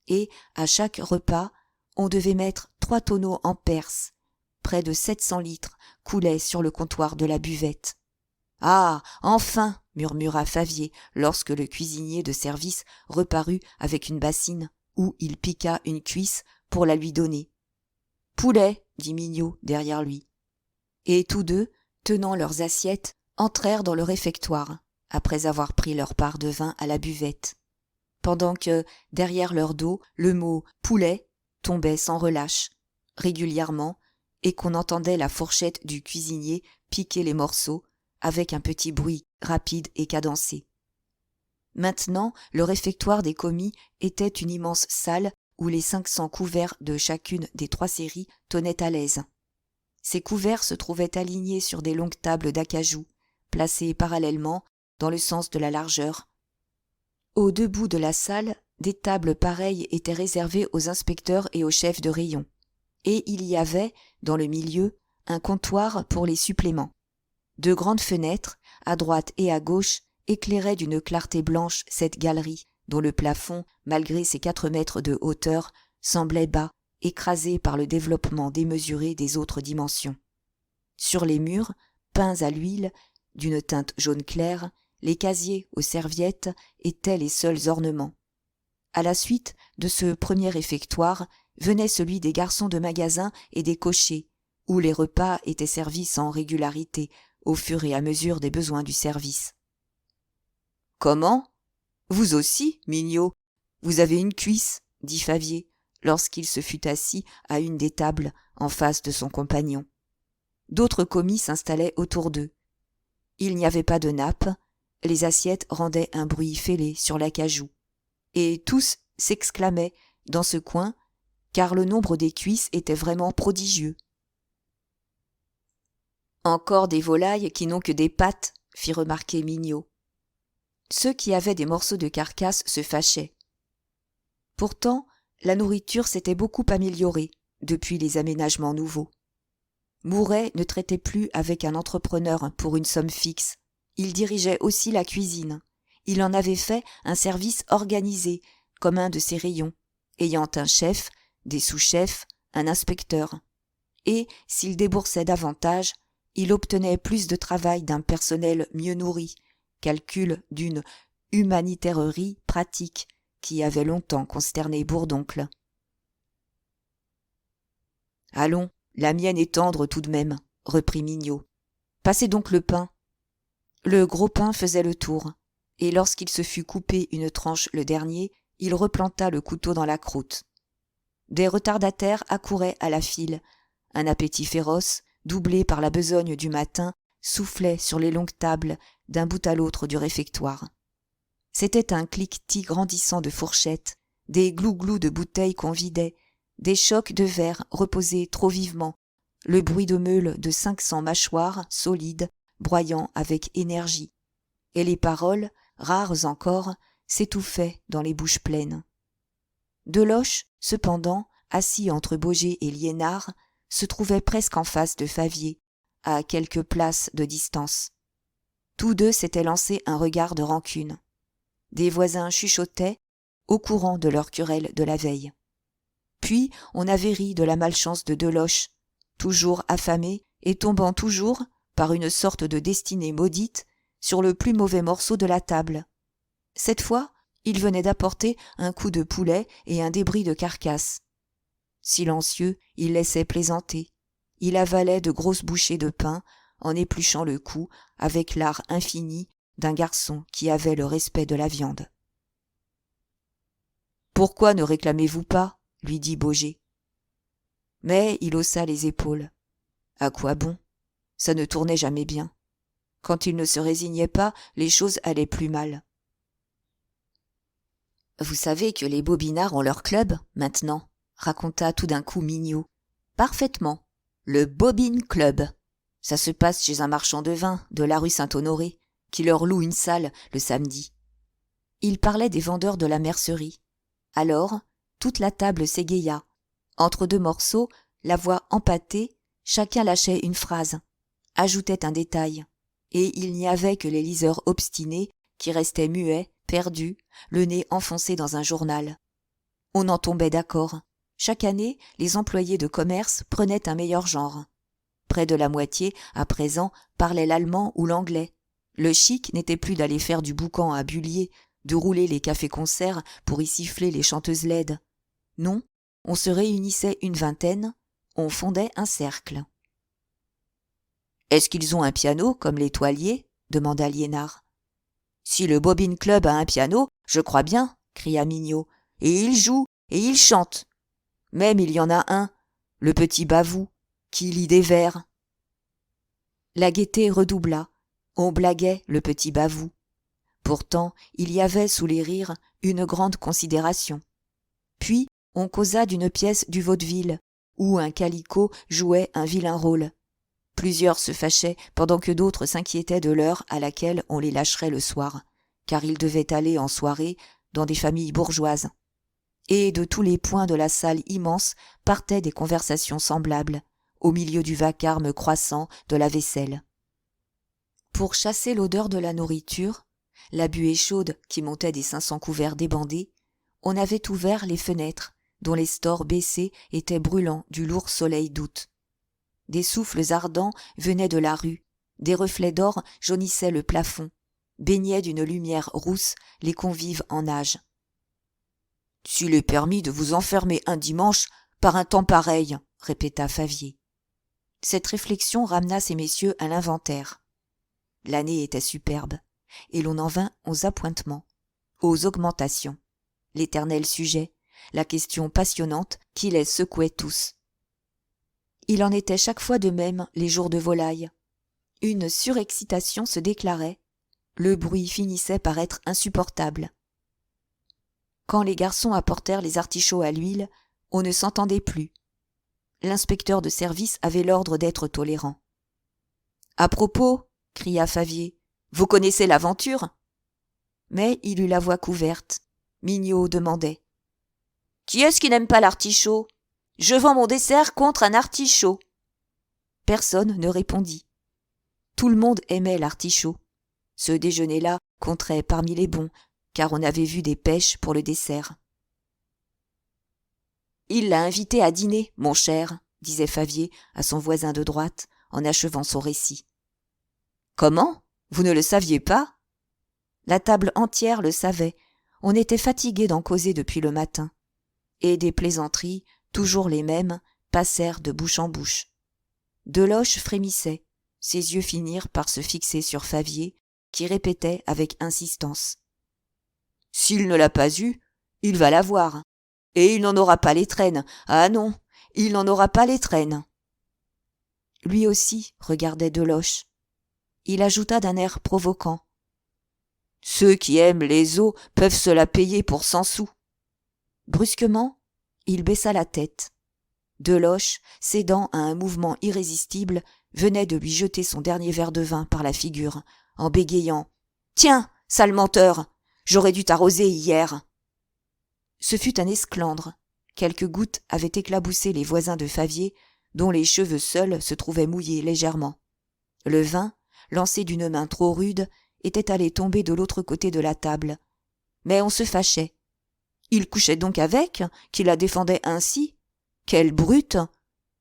et, à chaque repas, on devait mettre 3 tonneaux en perce. Près de 700 litres coulaient sur le comptoir de la buvette. « Ah, enfin !» murmura Favier lorsque le cuisinier de service reparut avec une bassine où il piqua une cuisse pour la lui donner. « Poulet !» dit Mignot derrière lui. Et tous deux, tenant leurs assiettes, entrèrent dans le réfectoire, après avoir pris leur part de vin à la buvette, pendant que, derrière leur dos, le mot « poulet » tombait sans relâche, régulièrement, et qu'on entendait la fourchette du cuisinier piquer les morceaux, avec un petit bruit rapide et cadencé. Maintenant, le réfectoire des commis était une immense salle où les 500 couverts de chacune des 3 séries tenaient à l'aise. Ces couverts se trouvaient alignés sur des longues tables d'acajou, placées parallèlement dans le sens de la largeur. Aux 2 bouts de la salle, des tables pareilles étaient réservées aux inspecteurs et aux chefs de rayon, et il y avait, dans le milieu, un comptoir pour les suppléments. 2 grandes fenêtres, à droite et à gauche, éclairaient d'une clarté blanche cette galerie, dont le plafond, malgré ses 4 mètres de hauteur, semblait bas, écrasé par le développement démesuré des autres dimensions. Sur les murs, peints à l'huile, d'une teinte jaune clair, les casiers aux serviettes étaient les seuls ornements. À la suite de ce premier réfectoire venait celui des garçons de magasin et des cochers, où les repas étaient servis sans régularité, au fur et à mesure des besoins du service. « Comment ? Vous aussi, Mignot ? Vous avez une cuisse, dit Favier, lorsqu'il se fut assis à une des tables en face de son compagnon. D'autres commis s'installaient autour d'eux. Il n'y avait pas de nappe, les assiettes rendaient un bruit fêlé sur l'acajou, et tous s'exclamaient dans ce coin, car le nombre des cuisses était vraiment prodigieux. « Encore des volailles qui n'ont que des pattes, fit remarquer Mignot. Ceux qui avaient des morceaux de carcasse se fâchaient. Pourtant, la nourriture s'était beaucoup améliorée depuis les aménagements nouveaux. Mouret ne traitait plus avec un entrepreneur pour une somme fixe. Il dirigeait aussi la cuisine. Il en avait fait un service organisé, comme un de ses rayons, ayant un chef, des sous-chefs, un inspecteur. Et, s'il déboursait davantage, il obtenait plus de travail d'un personnel mieux nourri, calcul d'une humanitaire pratique qui avait longtemps consterné Bourdoncle. « Allons, la mienne est tendre tout de même, » reprit Mignot. « Passez donc le pain. » Le gros pain faisait le tour, et lorsqu'il se fut coupé une tranche le dernier, il replanta le couteau dans la croûte. Des retardataires accouraient à la file. Un appétit féroce, doublé par la besogne du matin, soufflait sur les longues tables d'un bout à l'autre du réfectoire. C'était un cliquetis grandissant de fourchettes, des glous-glous de bouteilles qu'on vidait, des chocs de verre reposés trop vivement, le bruit de meules de 500 mâchoires solides broyant avec énergie, et les paroles, rares encore, s'étouffaient dans les bouches pleines. Deloche, cependant, assis entre Boger et Liénard, se trouvait presque en face de Favier, à quelques places de distance. Tous deux s'étaient lancés un regard de rancune. Des voisins chuchotaient, au courant de leur querelle de la veille. Puis on avait ri de la malchance de Deloche, toujours affamé et tombant toujours, par une sorte de destinée maudite, sur le plus mauvais morceau de la table. Cette fois, il venait d'apporter un coup de poulet et un débris de carcasse. Silencieux, il laissait plaisanter. Il avalait de grosses bouchées de pain, en épluchant le cou avec l'art infini d'un garçon qui avait le respect de la viande. « Pourquoi ne réclamez-vous pas ?» lui dit Boger. Mais il haussa les épaules. À quoi bon ? Ça ne tournait jamais bien. Quand il ne se résignait pas, les choses allaient plus mal. « Vous savez que les bobinards ont leur club, maintenant, » raconta tout d'un coup Mignot. « Parfaitement. Le Bobine Club. Ça se passe chez un marchand de vin de la rue Saint-Honoré, qui leur loue une salle le samedi. » Il parlait des vendeurs de la mercerie. Alors, toute la table s'égaya. Entre deux morceaux, la voix empâtée, chacun lâchait une phrase, ajoutait un détail, et il n'y avait que les liseurs obstinés qui restaient muets, perdus, le nez enfoncé dans un journal. On en tombait d'accord. Chaque année, les employés de commerce prenaient un meilleur genre. Près de la moitié, à présent, parlaient l'allemand ou l'anglais. Le chic n'était plus d'aller faire du boucan à Bullier, de rouler les cafés-concerts pour y siffler les chanteuses laides. Non, on se réunissait une vingtaine, on fondait un cercle. « Est-ce qu'ils ont un piano, comme les Toiliers ?» demanda Liénard. « Si le Bobine Club a un piano, je crois bien, » cria Mignot. « Et il joue, et il chante. Même il y en a un, le petit Bavoux, qui lit des vers. » La gaieté redoubla. On blaguait le petit Bavoux. Pourtant, il y avait sous les rires une grande considération. Puis, on causa d'une pièce du vaudeville, où un calicot jouait un vilain rôle. Plusieurs se fâchaient pendant que d'autres s'inquiétaient de l'heure à laquelle on les lâcherait le soir, car ils devaient aller en soirée dans des familles bourgeoises. Et de tous les points de la salle immense partaient des conversations semblables, au milieu du vacarme croissant de la vaisselle. Pour chasser l'odeur de la nourriture, la buée chaude qui montait des 500 couverts débandés, on avait ouvert les fenêtres, dont les stores baissés étaient brûlants du lourd soleil d'août. Des souffles ardents venaient de la rue, des reflets d'or jaunissaient le plafond, baignaient d'une lumière rousse les convives en âge. « S'il est permis de vous enfermer un dimanche par un temps pareil, » répéta Favier. Cette réflexion ramena ces messieurs à l'inventaire. L'année était superbe, et l'on en vint aux appointements, aux augmentations, l'éternel sujet, la question passionnante qui les secouait tous. Il en était chaque fois de même les jours de volaille. Une surexcitation se déclarait, le bruit finissait par être insupportable. Quand les garçons apportèrent les artichauts à l'huile, on ne s'entendait plus. L'inspecteur de service avait l'ordre d'être tolérant. « À propos, » cria Favier, « vous connaissez l'aventure ?» Mais il eut la voix couverte. Mignot demandait. « Qui est-ce qui n'aime pas l'artichaut ? Je vends mon dessert contre un artichaut. » Personne ne répondit. Tout le monde aimait l'artichaut. Ce déjeuner-là compterait parmi les bons, car on avait vu des pêches pour le dessert. « Il l'a invité à dîner, mon cher, » disait Favier à son voisin de droite, en achevant son récit. « Comment ? Vous ne le saviez pas ?» La table entière le savait. On était fatigué d'en causer depuis le matin. Et des plaisanteries, toujours les mêmes, passèrent de bouche en bouche. Deloche frémissait. Ses yeux finirent par se fixer sur Favier, qui répétait avec insistance. « S'il ne l'a pas eue, il va la voir. Et il n'en aura pas les traînes. Ah non, il n'en aura pas les traînes. » Lui aussi regardait Deloche. Il ajouta d'un air provoquant. « Ceux qui aiment les eaux peuvent se la payer pour 100 sous. » Brusquement, il baissa la tête. Deloche, cédant à un mouvement irrésistible, venait de lui jeter son dernier verre de vin par la figure, en bégayant. « Tiens, sale menteur, j'aurais dû t'arroser hier. » Ce fut un esclandre. Quelques gouttes avaient éclaboussé les voisins de Favier, dont les cheveux seuls se trouvaient mouillés légèrement. Le vin, lancé d'une main trop rude, était allé tomber de l'autre côté de la table. Mais on se fâchait. Il couchait donc avec, qui la défendait ainsi ? Quelle brute !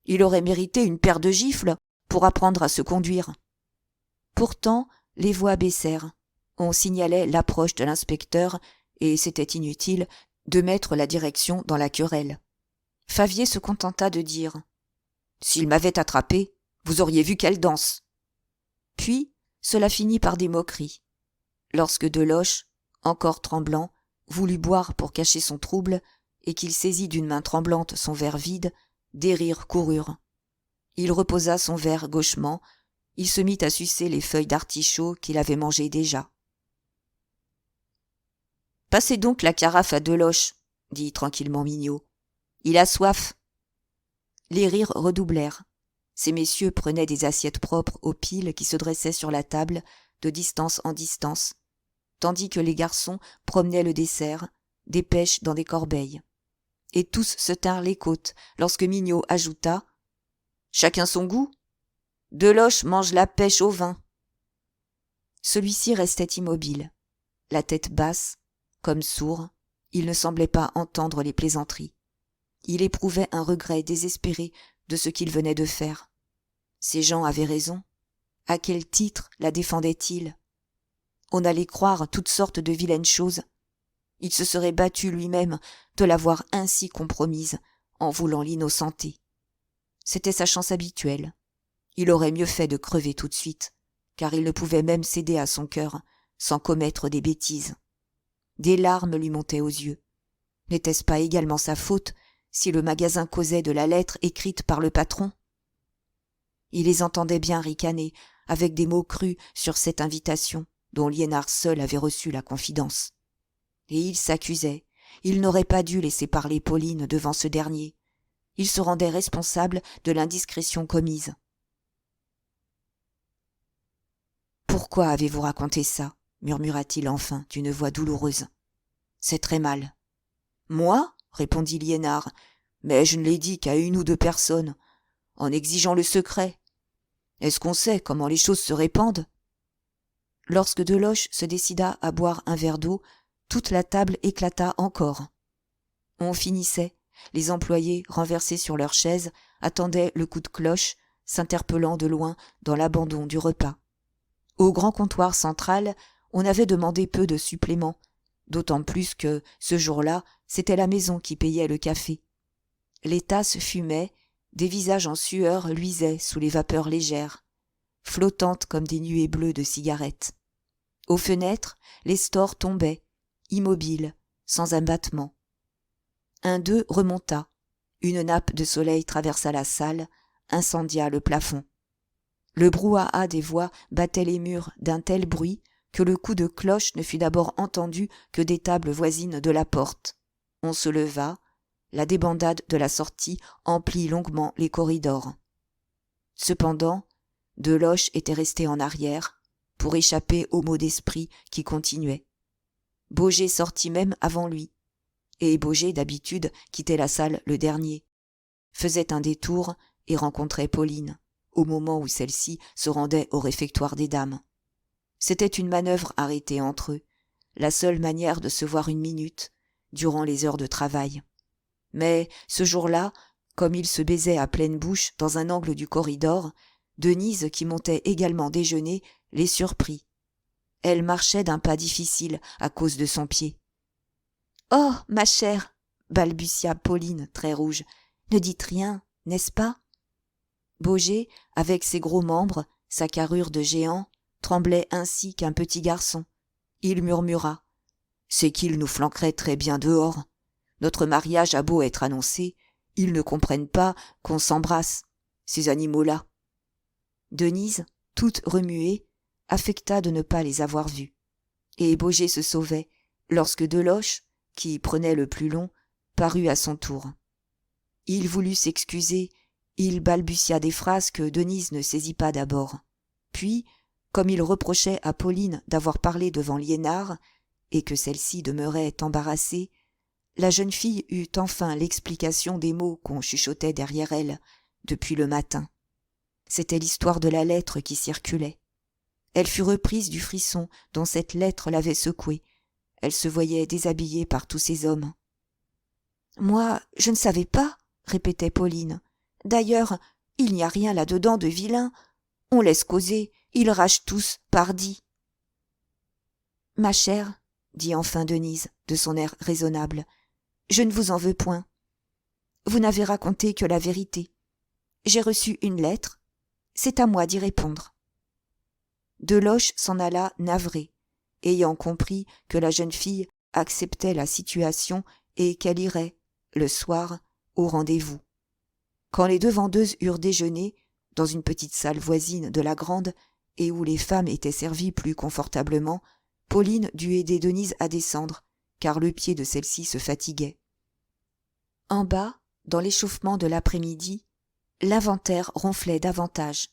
Il aurait mérité une paire de gifles pour apprendre à se conduire. Pourtant, les voix baissèrent. On signalait l'approche de l'inspecteur, et c'était inutile de mettre la direction dans la querelle. Favier se contenta de dire « S'il m'avait attrapé, vous auriez vu quelle danse !» Puis, cela finit par des moqueries. Lorsque Deloche, encore tremblant, voulut boire pour cacher son trouble, et qu'il saisit d'une main tremblante son verre vide, des rires coururent. Il reposa son verre gauchement, il se mit à sucer les feuilles d'artichaut qu'il avait mangées déjà. « Passez donc la carafe à Deloche, » dit tranquillement Mignot. « Il a soif. » Les rires redoublèrent. Ces messieurs prenaient des assiettes propres aux piles qui se dressaient sur la table, de distance en distance, tandis que les garçons promenaient le dessert, des pêches dans des corbeilles. et tous se tinrent les côtes lorsque Mignot ajouta « Chacun son goût. Deloche mange la pêche au vin. » Celui-ci restait immobile, la tête basse, comme sourd, il ne semblait pas entendre les plaisanteries. Il éprouvait un regret désespéré de ce qu'il venait de faire. Ces gens avaient raison. À quel titre la défendaient-ils ? On allait croire toutes sortes de vilaines choses. Il se serait battu lui-même de l'avoir ainsi compromise en voulant l'innocenter. C'était sa chance habituelle. Il aurait mieux fait de crever tout de suite, car il ne pouvait même céder à son cœur sans commettre des bêtises. Des larmes lui montaient aux yeux. N'était-ce pas également sa faute si le magasin causait de la lettre écrite par le patron ? Il les entendait bien ricaner avec des mots crus sur cette invitation dont Liénard seul avait reçu la confidence. Et il s'accusait, il n'aurait pas dû laisser parler Pauline devant ce dernier. Il se rendait responsable de l'indiscrétion commise. « Pourquoi avez-vous raconté ça ?» murmura-t-il enfin d'une voix douloureuse. « C'est très mal. »« Moi ?» répondit Liénard, « mais je ne l'ai dit qu'à une ou deux personnes, en exigeant le secret. Est-ce qu'on sait comment les choses se répandent ?» Lorsque Deloche se décida à boire un verre d'eau, toute la table éclata encore. On finissait, les employés, renversés sur leurs chaises, attendaient le coup de cloche, s'interpellant de loin dans l'abandon du repas. Au grand comptoir central, on avait demandé peu de suppléments, d'autant plus que, ce jour-là, c'était la maison qui payait le café. Les tasses fumaient, des visages en sueur luisaient sous les vapeurs légères, flottantes comme des nuées bleues de cigarettes. Aux fenêtres, les stores tombaient, immobiles, sans un battement. Un d'eux remonta. Une nappe de soleil traversa la salle, incendia le plafond. Le brouhaha des voix battait les murs d'un tel bruit que le coup de cloche ne fut d'abord entendu que des tables voisines de la porte. On se leva, la débandade de la sortie emplit longuement les corridors. Cependant, Deloche était resté en arrière, pour échapper aux maux d'esprit qui continuaient. Baugé sortit même avant lui, et Baugé, d'habitude, quittait la salle le dernier, faisait un détour et rencontrait Pauline, au moment où celle-ci se rendait au réfectoire des dames. C'était une manœuvre arrêtée entre eux, la seule manière de se voir une minute, durant les heures de travail. Mais, ce jour-là, comme ils se baisaient à pleine bouche dans un angle du corridor, Denise, qui montait également déjeuner, les surprit. Elle marchait d'un pas difficile à cause de son pied. « Oh, ma chère !» balbutia Pauline, très rouge. « Ne dites rien, n'est-ce pas ?» Baugé, avec ses gros membres, sa carrure de géant, tremblait ainsi qu'un petit garçon. Il murmura. « C'est qu'ils nous flanqueraient très bien dehors. Notre mariage a beau être annoncé, ils ne comprennent pas qu'on s'embrasse, ces animaux-là. » Denise, toute remuée, affecta de ne pas les avoir vus. Et Baugé se sauvait, lorsque Deloche, qui prenait le plus long, parut à son tour. Il voulut s'excuser, il balbutia des phrases que Denise ne saisit pas d'abord. Puis, comme il reprochait à Pauline d'avoir parlé devant Liénard, et que celle-ci demeurait embarrassée, la jeune fille eut enfin l'explication des mots qu'on chuchotait derrière elle depuis le matin. C'était l'histoire de la lettre qui circulait. Elle fut reprise du frisson dont cette lettre l'avait secouée. Elle se voyait déshabillée par tous ces hommes. « Moi, je ne savais pas, » répétait Pauline. « D'ailleurs, il n'y a rien là-dedans de vilain. On laisse causer, ils ragent tous, pardi. »« Ma chère, » dit enfin Denise, de son air raisonnable, « je ne vous en veux point. Vous n'avez raconté que la vérité. J'ai reçu une lettre, c'est à moi d'y répondre. » Deloche s'en alla navré, ayant compris que la jeune fille acceptait la situation et qu'elle irait, le soir, au rendez-vous. Quand les deux vendeuses eurent déjeuné, dans une petite salle voisine de la grande, et où les femmes étaient servies plus confortablement, Pauline dut aider Denise à descendre, car le pied de celle-ci se fatiguait. En bas, dans l'échauffement de l'après-midi, l'inventaire ronflait davantage.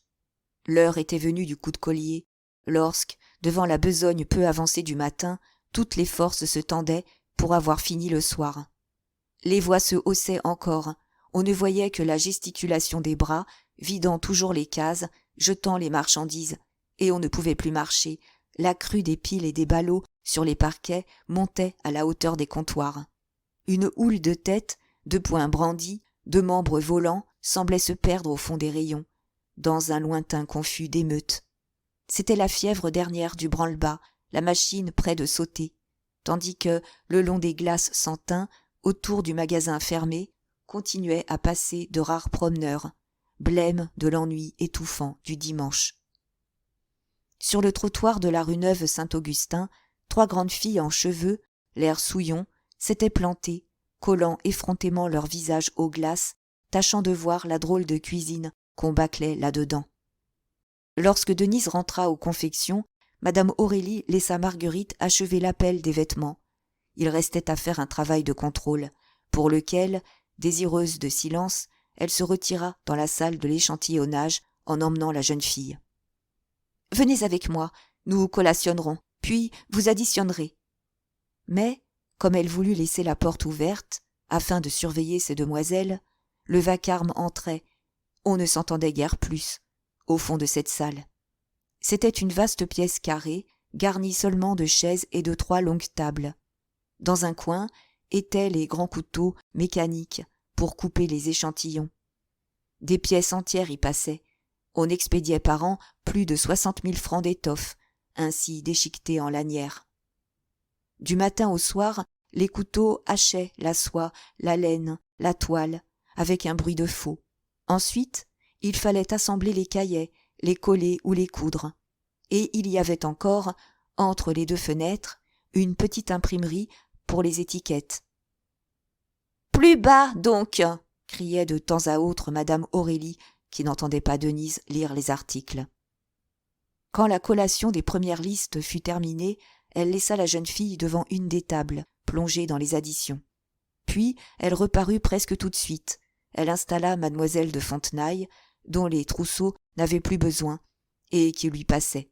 L'heure était venue du coup de collier, lorsque, devant la besogne peu avancée du matin, toutes les forces se tendaient pour avoir fini le soir. Les voix se haussaient encore. On ne voyait que la gesticulation des bras, vidant toujours les cases, jetant les marchandises, et on ne pouvait plus marcher. La crue des piles et des ballots sur les parquets montait à la hauteur des comptoirs. Une houle de têtes, de poings brandis, de membres volants semblait se perdre au fond des rayons, dans un lointain confus d'émeutes. C'était la fièvre dernière du branle-bas, la machine près de sauter, tandis que, le long des glaces sans teint, autour du magasin fermé, continuaient à passer de rares promeneurs, blêmes de l'ennui étouffant du dimanche. Sur le trottoir de la rue Neuve-Saint-Augustin, 3 grandes filles en cheveux, l'air souillon, s'étaient plantées, collant effrontément leurs visages aux glaces, tâchant de voir la drôle de cuisine qu'on bâclait là-dedans. Lorsque Denise rentra aux confections, madame Aurélie laissa Marguerite achever l'appel des vêtements. Il restait à faire un travail de contrôle, pour lequel, désireuse de silence, elle se retira dans la salle de l'échantillonnage en emmenant la jeune fille. « Venez avec moi, nous collationnerons, puis vous additionnerez. » Mais, comme elle voulut laisser la porte ouverte, afin de surveiller ces demoiselles, le vacarme entrait, on ne s'entendait guère plus, au fond de cette salle. C'était une vaste pièce carrée, garnie seulement de chaises et de 3 longues tables. Dans un coin étaient les grands couteaux mécaniques pour couper les échantillons. Des pièces entières y passaient. On expédiait par an plus de 60 000 francs d'étoffe, ainsi déchiquetée en lanières. Du matin au soir, les couteaux hachaient la soie, la laine, la toile, avec un bruit de faux. Ensuite, il fallait assembler les cahiers, les coller ou les coudre. Et il y avait encore, entre les 2 fenêtres, une petite imprimerie pour les étiquettes. « Plus bas, donc !» criait de temps à autre madame Aurélie, qui n'entendait pas Denise lire les articles. Quand la collation des premières listes fut terminée, elle laissa la jeune fille devant une des tables, plongée dans les additions. Puis elle reparut presque tout de suite. Elle installa mademoiselle de Fontenailles, dont les trousseaux n'avaient plus besoin, et qui lui passait.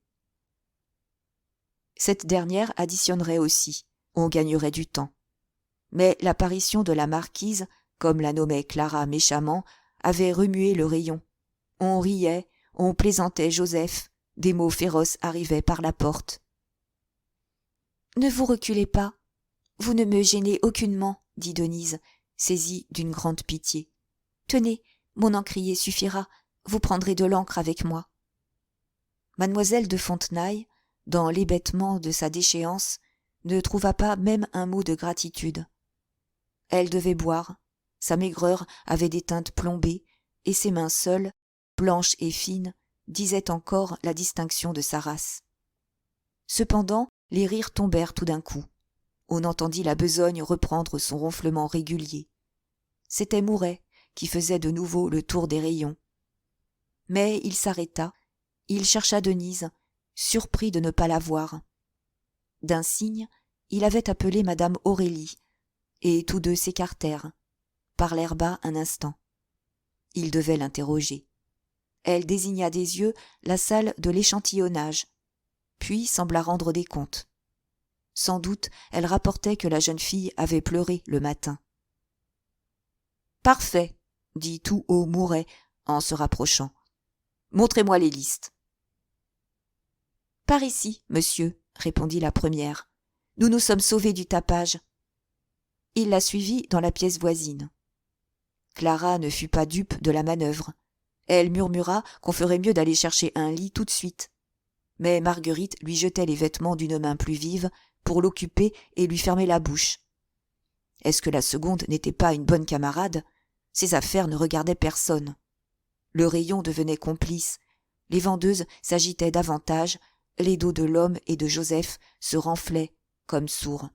Cette dernière additionnerait aussi, on gagnerait du temps. Mais l'apparition de la marquise, comme la nommait Clara méchamment, avait remué le rayon. On riait, on plaisantait Joseph, des mots féroces arrivaient par la porte. « Ne vous reculez pas, vous ne me gênez aucunement, » dit Denise, saisie d'une grande pitié. « Tenez, mon encrier suffira, vous prendrez de l'encre avec moi. » Mademoiselle de Fontenailles, dans l'hébétement de sa déchéance, ne trouva pas même un mot de gratitude. Elle devait boire, sa maigreur avait des teintes plombées, et ses mains seules, blanches et fines, disaient encore la distinction de sa race. Cependant, les rires tombèrent tout d'un coup. On entendit la besogne reprendre son ronflement régulier. C'était Mouret qui faisait de nouveau le tour des rayons. Mais il s'arrêta, il chercha Denise, surpris de ne pas la voir. D'un signe, il avait appelé madame Aurélie, et tous 2 s'écartèrent, parlèrent bas un instant. Il devait l'interroger. Elle désigna des yeux la salle de l'échantillonnage, puis sembla rendre des comptes. Sans doute, elle rapportait que la jeune fille avait pleuré le matin. « Parfait, » dit tout haut Mouret en se rapprochant. « Montrez-moi les listes. »« Par ici, monsieur, » répondit la première. « Nous nous sommes sauvés du tapage. » Il la suivit dans la pièce voisine. Clara ne fut pas dupe de la manœuvre. Elle murmura qu'on ferait mieux d'aller chercher un lit tout de suite. Mais Marguerite lui jetait les vêtements d'une main plus vive pour l'occuper et lui fermer la bouche. Est-ce que la seconde n'était pas une bonne camarade ? Ses affaires ne regardaient personne. Le rayon devenait complice. Les vendeuses s'agitaient davantage, les dos de l'homme et de Joseph se renflaient comme sourds.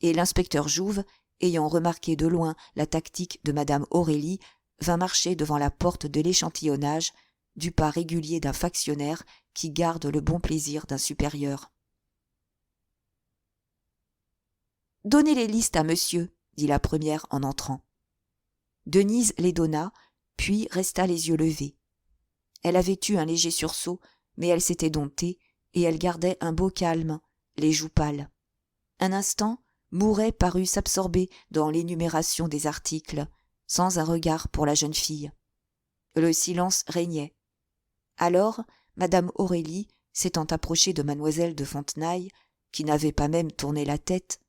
Et l'inspecteur Jouve, ayant remarqué de loin la tactique de madame Aurélie, vint marcher devant la porte de l'échantillonnage, du pas régulier d'un factionnaire qui garde le bon plaisir d'un supérieur. « Donnez les listes à monsieur, » dit la première en entrant. Denise les donna, puis resta les yeux levés. Elle avait eu un léger sursaut, mais elle s'était domptée, et elle gardait un beau calme, les joues pâles. Un instant, Mouret parut s'absorber dans l'énumération des articles, sans un regard pour la jeune fille. Le silence régnait. Alors, madame Aurélie, s'étant approchée de mademoiselle de Fontenailles, qui n'avait pas même tourné la tête,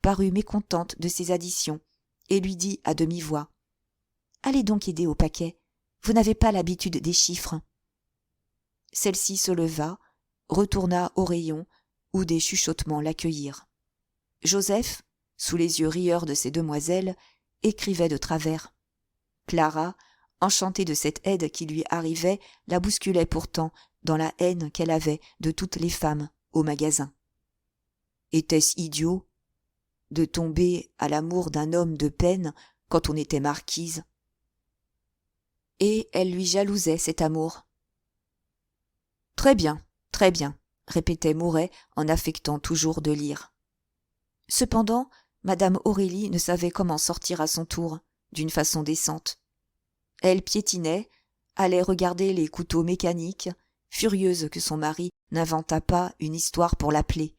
parut mécontente de ces additions, et lui dit à demi-voix : « Allez donc aider au paquet, vous n'avez pas l'habitude des chiffres. » Celle-ci se leva, retourna au rayon, où des chuchotements l'accueillirent. Joseph, sous les yeux rieurs de ces demoiselles, écrivait de travers. Clara, enchantée de cette aide qui lui arrivait, la bousculait pourtant dans la haine qu'elle avait de toutes les femmes au magasin. Était-ce idiot de tomber à l'amour d'un homme de peine quand on était marquise? Et elle lui jalousait cet amour. Très bien, répétait Mouret en affectant toujours de lire. Cependant, madame Aurélie ne savait comment sortir à son tour, d'une façon décente. Elle piétinait, allait regarder les couteaux mécaniques, furieuse que son mari n'inventât pas une histoire pour l'appeler.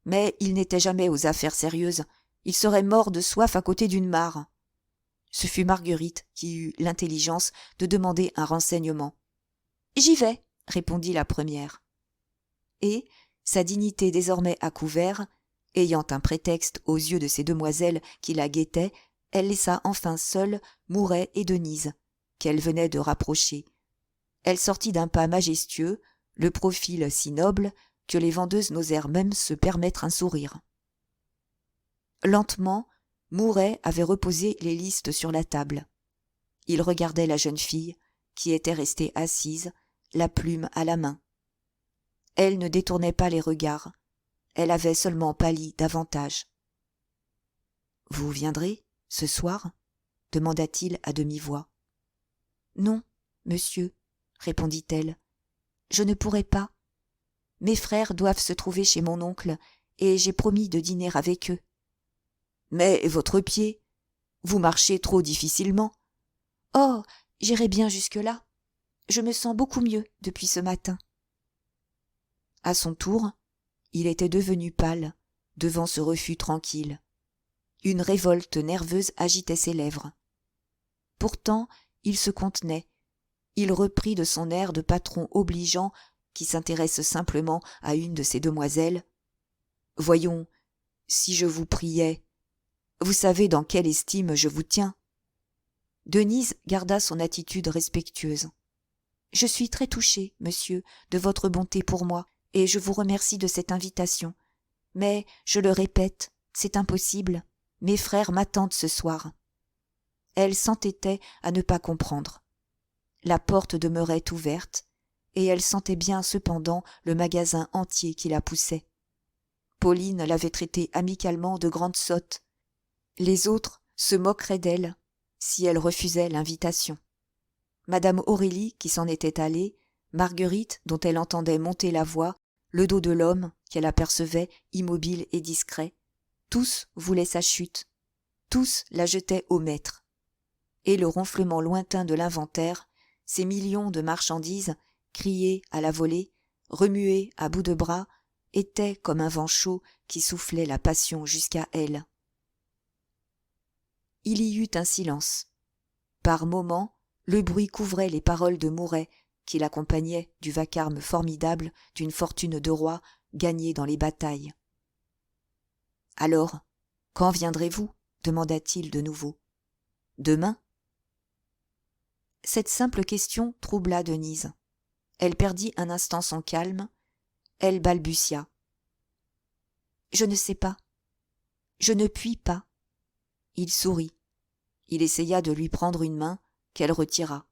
Mais il n'était jamais aux affaires sérieuses, il serait mort de soif à côté d'une mare. Ce fut Marguerite qui eut l'intelligence de demander un renseignement. « J'y vais, » répondit la première. Et, sa dignité désormais à couvert, ayant un prétexte aux yeux de ces demoiselles qui la guettaient, elle laissa enfin seules Mouret et Denise, qu'elle venait de rapprocher. Elle sortit d'un pas majestueux, le profil si noble que les vendeuses n'osèrent même se permettre un sourire. Lentement, Mouret avait reposé les listes sur la table. Il regardait la jeune fille, qui était restée assise, la plume à la main. Elle ne détournait pas les regards, elle avait seulement pâli davantage. « Vous viendrez, ce soir ?» demanda-t-il à demi-voix. « Non, monsieur, » répondit-elle, « je ne pourrai pas. Mes frères doivent se trouver chez mon oncle, et j'ai promis de dîner avec eux. »« Mais votre pied, vous marchez trop difficilement. »« Oh, j'irai bien jusque-là. Je me sens beaucoup mieux depuis ce matin. » À son tour, il était devenu pâle devant ce refus tranquille. Une révolte nerveuse agitait ses lèvres. Pourtant, il se contenait. Il reprit de son air de patron obligeant qui s'intéresse simplement à une de ses demoiselles. « Voyons, si je vous priais, vous savez dans quelle estime je vous tiens. » Denise garda son attitude respectueuse. « Je suis très touchée, monsieur, de votre bonté pour moi, et je vous remercie de cette invitation. Mais, je le répète, c'est impossible. Mes frères m'attendent ce soir. » Elle s'entêtait à ne pas comprendre. La porte demeurait ouverte, et elle sentait bien cependant le magasin entier qui la poussait. Pauline l'avait traitée amicalement de grande sotte. Les autres se moqueraient d'elle si elle refusait l'invitation. Madame Aurélie qui s'en était allée, Marguerite dont elle entendait monter la voix, le dos de l'homme qu'elle apercevait immobile et discret, tous voulaient sa chute, tous la jetaient au maître. Et le ronflement lointain de l'inventaire, ces millions de marchandises, criées à la volée, remuées à bout de bras, étaient comme un vent chaud qui soufflait la passion jusqu'à elle. Il y eut un silence. Par moments, le bruit couvrait les paroles de Mouret, qui l'accompagnait du vacarme formidable d'une fortune de roi gagnée dans les batailles. « Alors, quand viendrez-vous » demanda-t-il de nouveau. « Demain ?» Cette simple question troubla Denise. Elle perdit un instant son calme. Elle balbutia. « Je ne sais pas. Je ne puis pas. » Il sourit. Il essaya de lui prendre une main, qu'elle retira.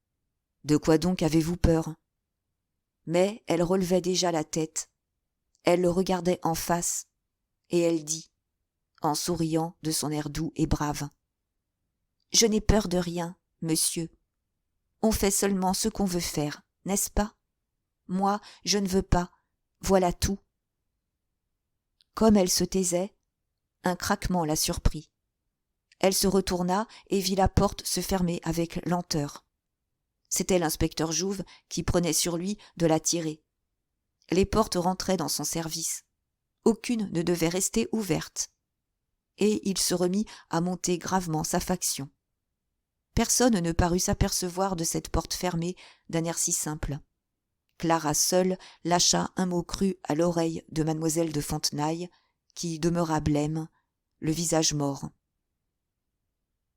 « De quoi donc avez-vous peur ?» Mais elle relevait déjà la tête. Elle le regardait en face, et elle dit, en souriant de son air doux et brave : « Je n'ai peur de rien, monsieur. On fait seulement ce qu'on veut faire, n'est-ce pas ? Moi, je ne veux pas. Voilà tout. » Comme elle se taisait, un craquement la surprit. Elle se retourna et vit la porte se fermer avec lenteur. C'était l'inspecteur Jouve qui prenait sur lui de la tirer. Les portes rentraient dans son service. Aucune ne devait rester ouverte. et il se remit à monter gravement sa faction. Personne ne parut s'apercevoir de cette porte fermée d'un air si simple. Clara seule lâcha un mot cru à l'oreille de mademoiselle de Fontenailles, qui demeura blême, le visage mort.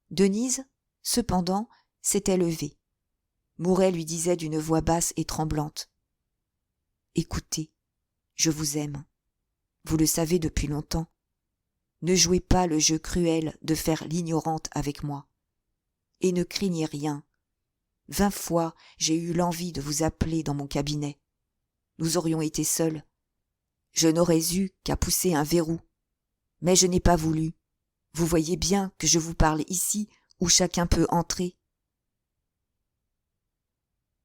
Denise, cependant, s'était levée. Mouret lui disait d'une voix basse et tremblante. « Écoutez, je vous aime. Vous le savez depuis longtemps. Ne jouez pas le jeu cruel de faire l'ignorante avec moi. Et ne craignez rien. 20 fois j'ai eu l'envie de vous appeler dans mon cabinet. Nous aurions été seuls. Je n'aurais eu qu'à pousser un verrou. Mais je n'ai pas voulu. Vous voyez bien que je vous parle ici où chacun peut entrer.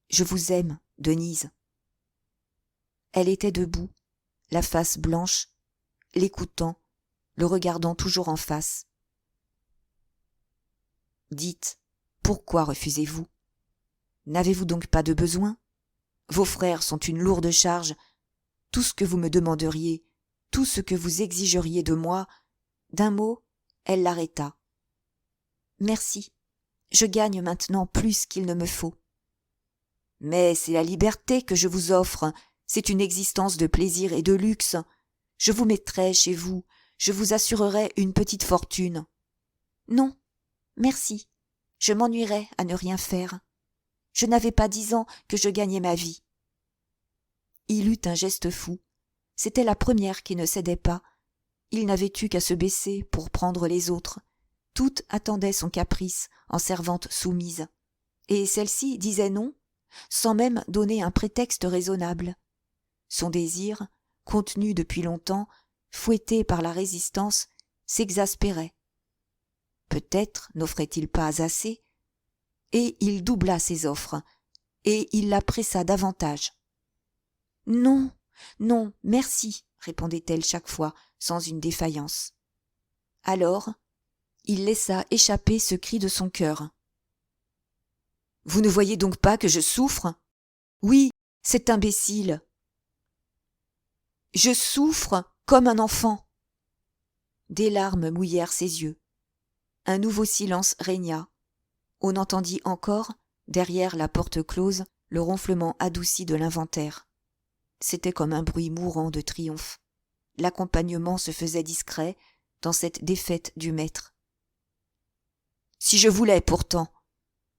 Je vous aime, Denise. » Elle était debout, la face blanche, l'écoutant, le regardant toujours en face. « Dites, pourquoi refusez-vous ? N'avez-vous donc pas de besoin ? Vos frères sont une lourde charge. Tout ce que vous me demanderiez, tout ce que vous exigeriez de moi, d'un mot, elle l'arrêta. « Merci, je gagne maintenant plus qu'il ne me faut. » « Mais c'est la liberté que je vous offre, c'est une existence de plaisir et de luxe. Je vous mettrai chez vous, je vous assurerai une petite fortune. »« Non, merci, je m'ennuierais à ne rien faire. Je n'avais pas 10 ans que je gagnais ma vie. » Il eut un geste fou. C'était la première qui ne cédait pas. Il n'avait eu qu'à se baisser pour prendre les autres. Toutes attendaient son caprice en servante soumise. Et celle-ci disait non, sans même donner un prétexte raisonnable. Son désir, contenu depuis longtemps, fouetté par la résistance, s'exaspérait. Peut-être n'offrait-il pas assez, et il doubla ses offres, et il la pressa davantage. « Non, non, merci, » répondait-elle chaque fois, sans une défaillance. Alors, il laissa échapper ce cri de son cœur. « Vous ne voyez donc pas que je souffre ? Oui, c'est imbécile. Je souffre comme un enfant. » Des larmes mouillèrent ses yeux. Un nouveau silence régna. On entendit encore, derrière la porte close, le ronflement adouci de l'inventaire. C'était comme un bruit mourant de triomphe. L'accompagnement se faisait discret dans cette défaite du maître. « Si je voulais pourtant !»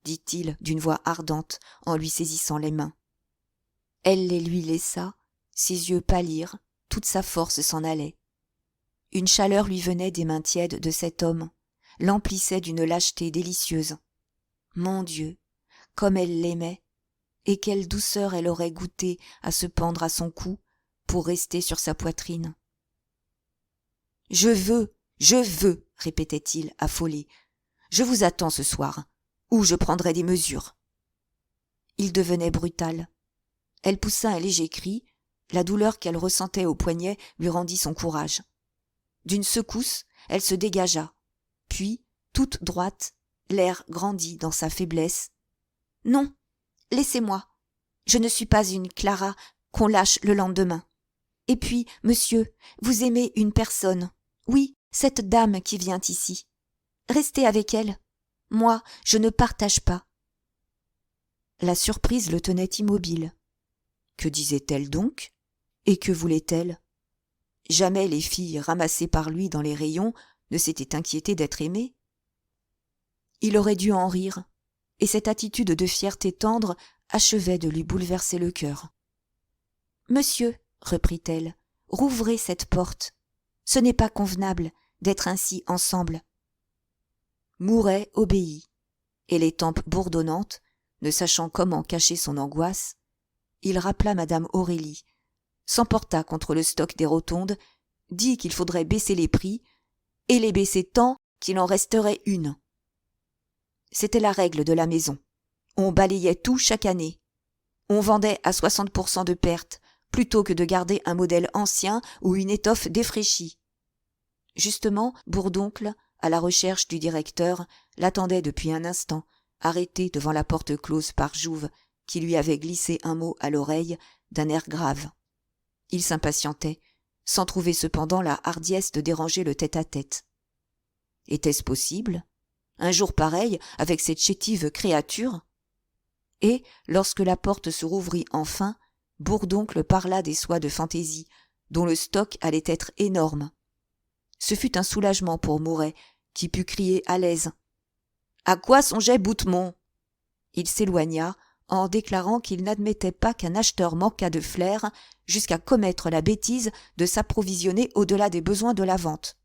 dit-il d'une voix ardente en lui saisissant les mains. Elle les lui laissa, ses yeux pâlirent, toute sa force s'en allait. Une chaleur lui venait des mains tièdes de cet homme, l'emplissait d'une lâcheté délicieuse. Mon Dieu, comme elle l'aimait, et quelle douceur elle aurait goûté à se pendre à son cou pour rester sur sa poitrine. « Je veux, répétait-il, affolé. Je vous attends ce soir, ou je prendrai des mesures. » Il devenait brutal. Elle poussa un léger cri, la douleur qu'elle ressentait au poignet lui rendit son courage. D'une secousse, elle se dégagea, puis, toute droite, l'air grandit dans sa faiblesse. « Non, laissez-moi, je ne suis pas une Clara qu'on lâche le lendemain. Et puis, monsieur, vous aimez une personne, oui, cette dame qui vient ici. Restez avec elle. Moi, je ne partage pas. » La surprise le tenait immobile. Que disait-elle donc ? Et que voulait-elle ? Jamais les filles ramassées par lui dans les rayons ne s'étaient inquiétées d'être aimées. Il aurait dû en rire, et cette attitude de fierté tendre achevait de lui bouleverser le cœur. « Monsieur, reprit-elle, rouvrez cette porte. Ce n'est pas convenable d'être ainsi ensemble. » Mouret obéit, et les tempes bourdonnantes, ne sachant comment cacher son angoisse, il rappela madame Aurélie, s'emporta contre le stock des rotondes, dit qu'il faudrait baisser les prix, et les baisser tant qu'il en resterait une. C'était la règle de la maison. On balayait tout chaque année. On vendait à 60% de perte, plutôt que de garder un modèle ancien ou une étoffe défraîchie. Justement, Bourdoncle, à la recherche du directeur, l'attendait depuis un instant, arrêté devant la porte close par Jouve, qui lui avait glissé un mot à l'oreille d'un air grave. Il s'impatientait, sans trouver cependant la hardiesse de déranger le tête-à-tête. Était-ce possible? Un jour pareil, avec cette chétive créature? Et, lorsque la porte se rouvrit enfin, Bourdoncle parla des soies de fantaisie, dont le stock allait être énorme. Ce fut un soulagement pour Mouret, qui put crier à l'aise. « À quoi songeait Boutemont ?» Il s'éloigna, en déclarant qu'il n'admettait pas qu'un acheteur manquât de flair jusqu'à commettre la bêtise de s'approvisionner au-delà des besoins de la vente.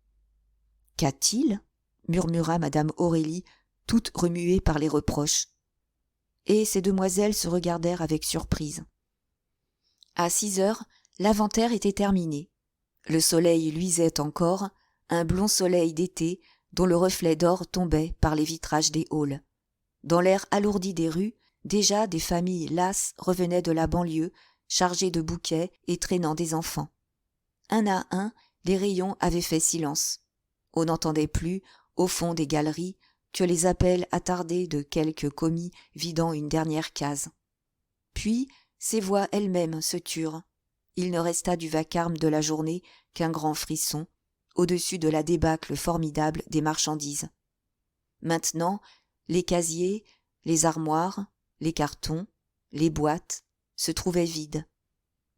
« Qu'a-t-il » murmura madame Aurélie, toute remuée par les reproches. Et ces demoiselles se regardèrent avec surprise. À 6 heures, l'inventaire était terminé. Le soleil luisait encore, un blond soleil d'été dont le reflet d'or tombait par les vitrages des halls. Dans l'air alourdi des rues, déjà des familles lasses revenaient de la banlieue, chargées de bouquets et traînant des enfants. Un à un, les rayons avaient fait silence. On n'entendait plus, au fond des galeries, que les appels attardés de quelques commis vidant une dernière case. Puis, ces voix elles-mêmes se turent. Il ne resta du vacarme de la journée qu'un grand frisson, au-dessus de la débâcle formidable des marchandises. Maintenant, les casiers, les armoires, les cartons, les boîtes se trouvaient vides.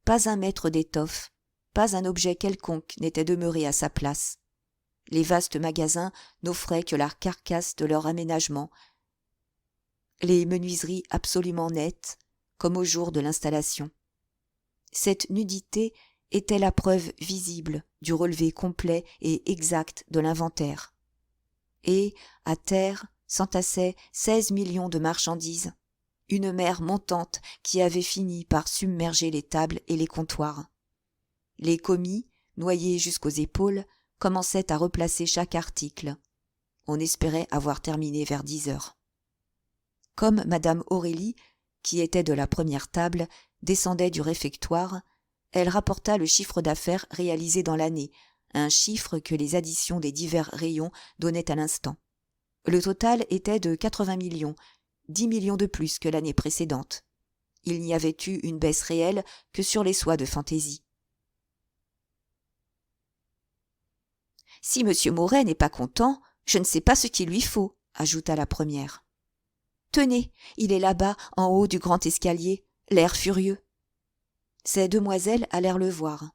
Pas un mètre d'étoffe, pas un objet quelconque n'était demeuré à sa place. Les vastes magasins n'offraient que la carcasse de leur aménagement, les menuiseries absolument nettes, comme au jour de l'installation. Cette nudité était la preuve visible du relevé complet et exact de l'inventaire. Et, à terre, s'entassaient 16 millions de marchandises, une mer montante qui avait fini par submerger les tables et les comptoirs. Les commis, noyés jusqu'aux épaules, commençaient à replacer chaque article. On espérait avoir terminé vers 10 heures. Comme madame Aurélie, qui était de la première table, descendait du réfectoire, elle rapporta le chiffre d'affaires réalisé dans l'année, un chiffre que les additions des divers rayons donnaient à l'instant. Le total était de 80 millions, 10 millions de plus que l'année précédente. Il n'y avait eu une baisse réelle que sur les soies de fantaisie. « Si M. Mouret n'est pas content, je ne sais pas ce qu'il lui faut, » ajouta la première. « Tenez, il est là-bas, en haut du grand escalier, l'air furieux. » Ces demoiselles allèrent le voir.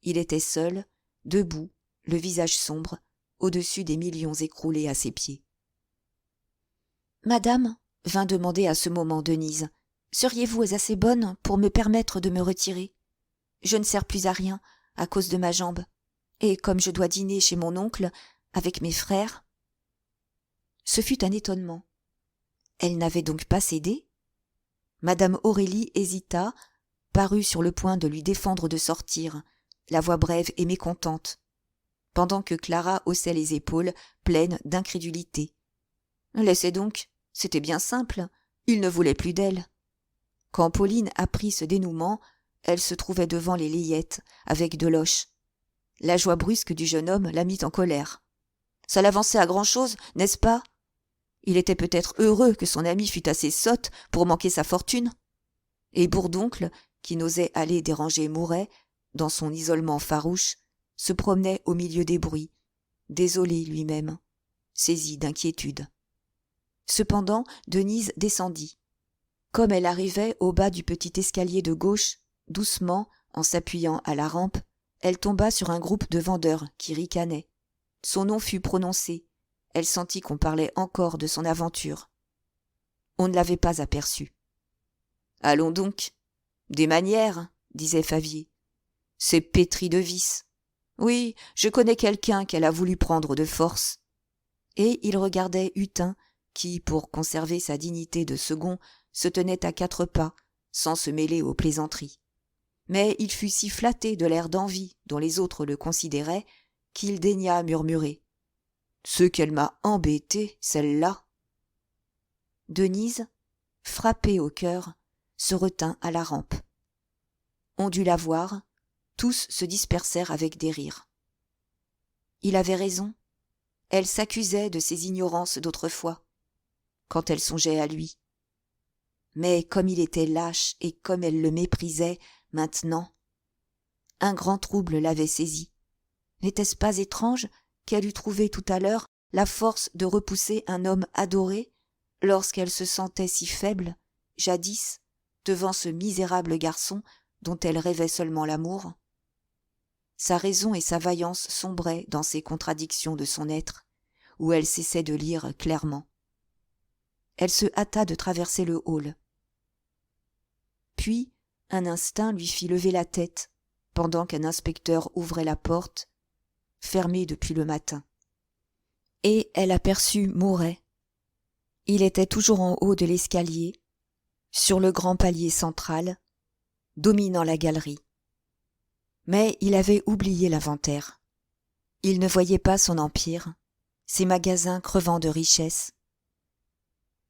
Il était seul, debout, le visage sombre, au-dessus des millions écroulés à ses pieds. « Madame, » vint demander à ce moment Denise, « seriez-vous assez bonne pour me permettre de me retirer? Je ne sers plus à rien, à cause de ma jambe. Et comme je dois dîner chez mon oncle, avec mes frères... » Ce fut un étonnement. Elle n'avait donc pas cédé? Madame Aurélie hésita, parut sur le point de lui défendre de sortir, la voix brève et mécontente, pendant que Clara haussait les épaules, pleine d'incrédulité. Laissez donc, c'était bien simple, il ne voulait plus d'elle. Quand Pauline apprit ce dénouement, elle se trouvait devant les layettes, avec Deloche. La joie brusque du jeune homme la mit en colère. Ça l'avançait à grand-chose, n'est-ce pas? Il était peut-être heureux que son amie fût assez sotte pour manquer sa fortune. Et Bourdoncle, qui n'osait aller déranger Mouret, dans son isolement farouche, se promenait au milieu des bruits, désolé lui-même, saisi d'inquiétude. Cependant, Denise descendit. Comme elle arrivait au bas du petit escalier de gauche, doucement, en s'appuyant à la rampe, elle tomba sur un groupe de vendeurs qui ricanaient. Son nom fut prononcé. Elle sentit qu'on parlait encore de son aventure. On ne l'avait pas aperçue. « Allons donc. Des manières, » disait Favier. « C'est pétri de vices. Oui, je connais quelqu'un qu'elle a voulu prendre de force. » Et il regardait Hutin, qui, pour conserver sa dignité de second, se tenait à 4 pas, sans se mêler aux plaisanteries. Mais il fut si flatté de l'air d'envie dont les autres le considéraient, qu'il daigna murmurer. « Ce qu'elle m'a embêté, celle-là !» Denise, frappée au cœur, se retint à la rampe. On dut la voir, tous se dispersèrent avec des rires. Il avait raison, elle s'accusait de ses ignorances d'autrefois, quand elle songeait à lui. Mais comme il était lâche et comme elle le méprisait, maintenant, un grand trouble l'avait saisi. N'était-ce pas étrange qu'elle eût trouvé tout à l'heure la force de repousser un homme adoré lorsqu'elle se sentait si faible, jadis, devant ce misérable garçon dont elle rêvait seulement l'amour? Sa raison et sa vaillance sombraient dans ces contradictions de son être, où elle cessait de lire clairement. Elle se hâta de traverser le hall. Puis, un instinct lui fit lever la tête, pendant qu'un inspecteur ouvrait la porte, fermée depuis le matin. Et elle aperçut Mouret. Il était toujours en haut de l'escalier, sur le grand palier central, dominant la galerie. Mais il avait oublié l'inventaire. Il ne voyait pas son empire, ses magasins crevant de richesses.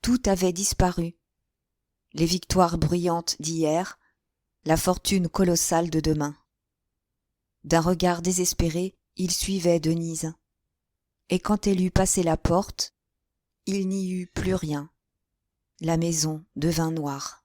Tout avait disparu. Les victoires bruyantes d'hier, la fortune colossale de demain. D'un regard désespéré, il suivait Denise. Et quand elle eut passé la porte, il n'y eut plus rien. La maison devint noire.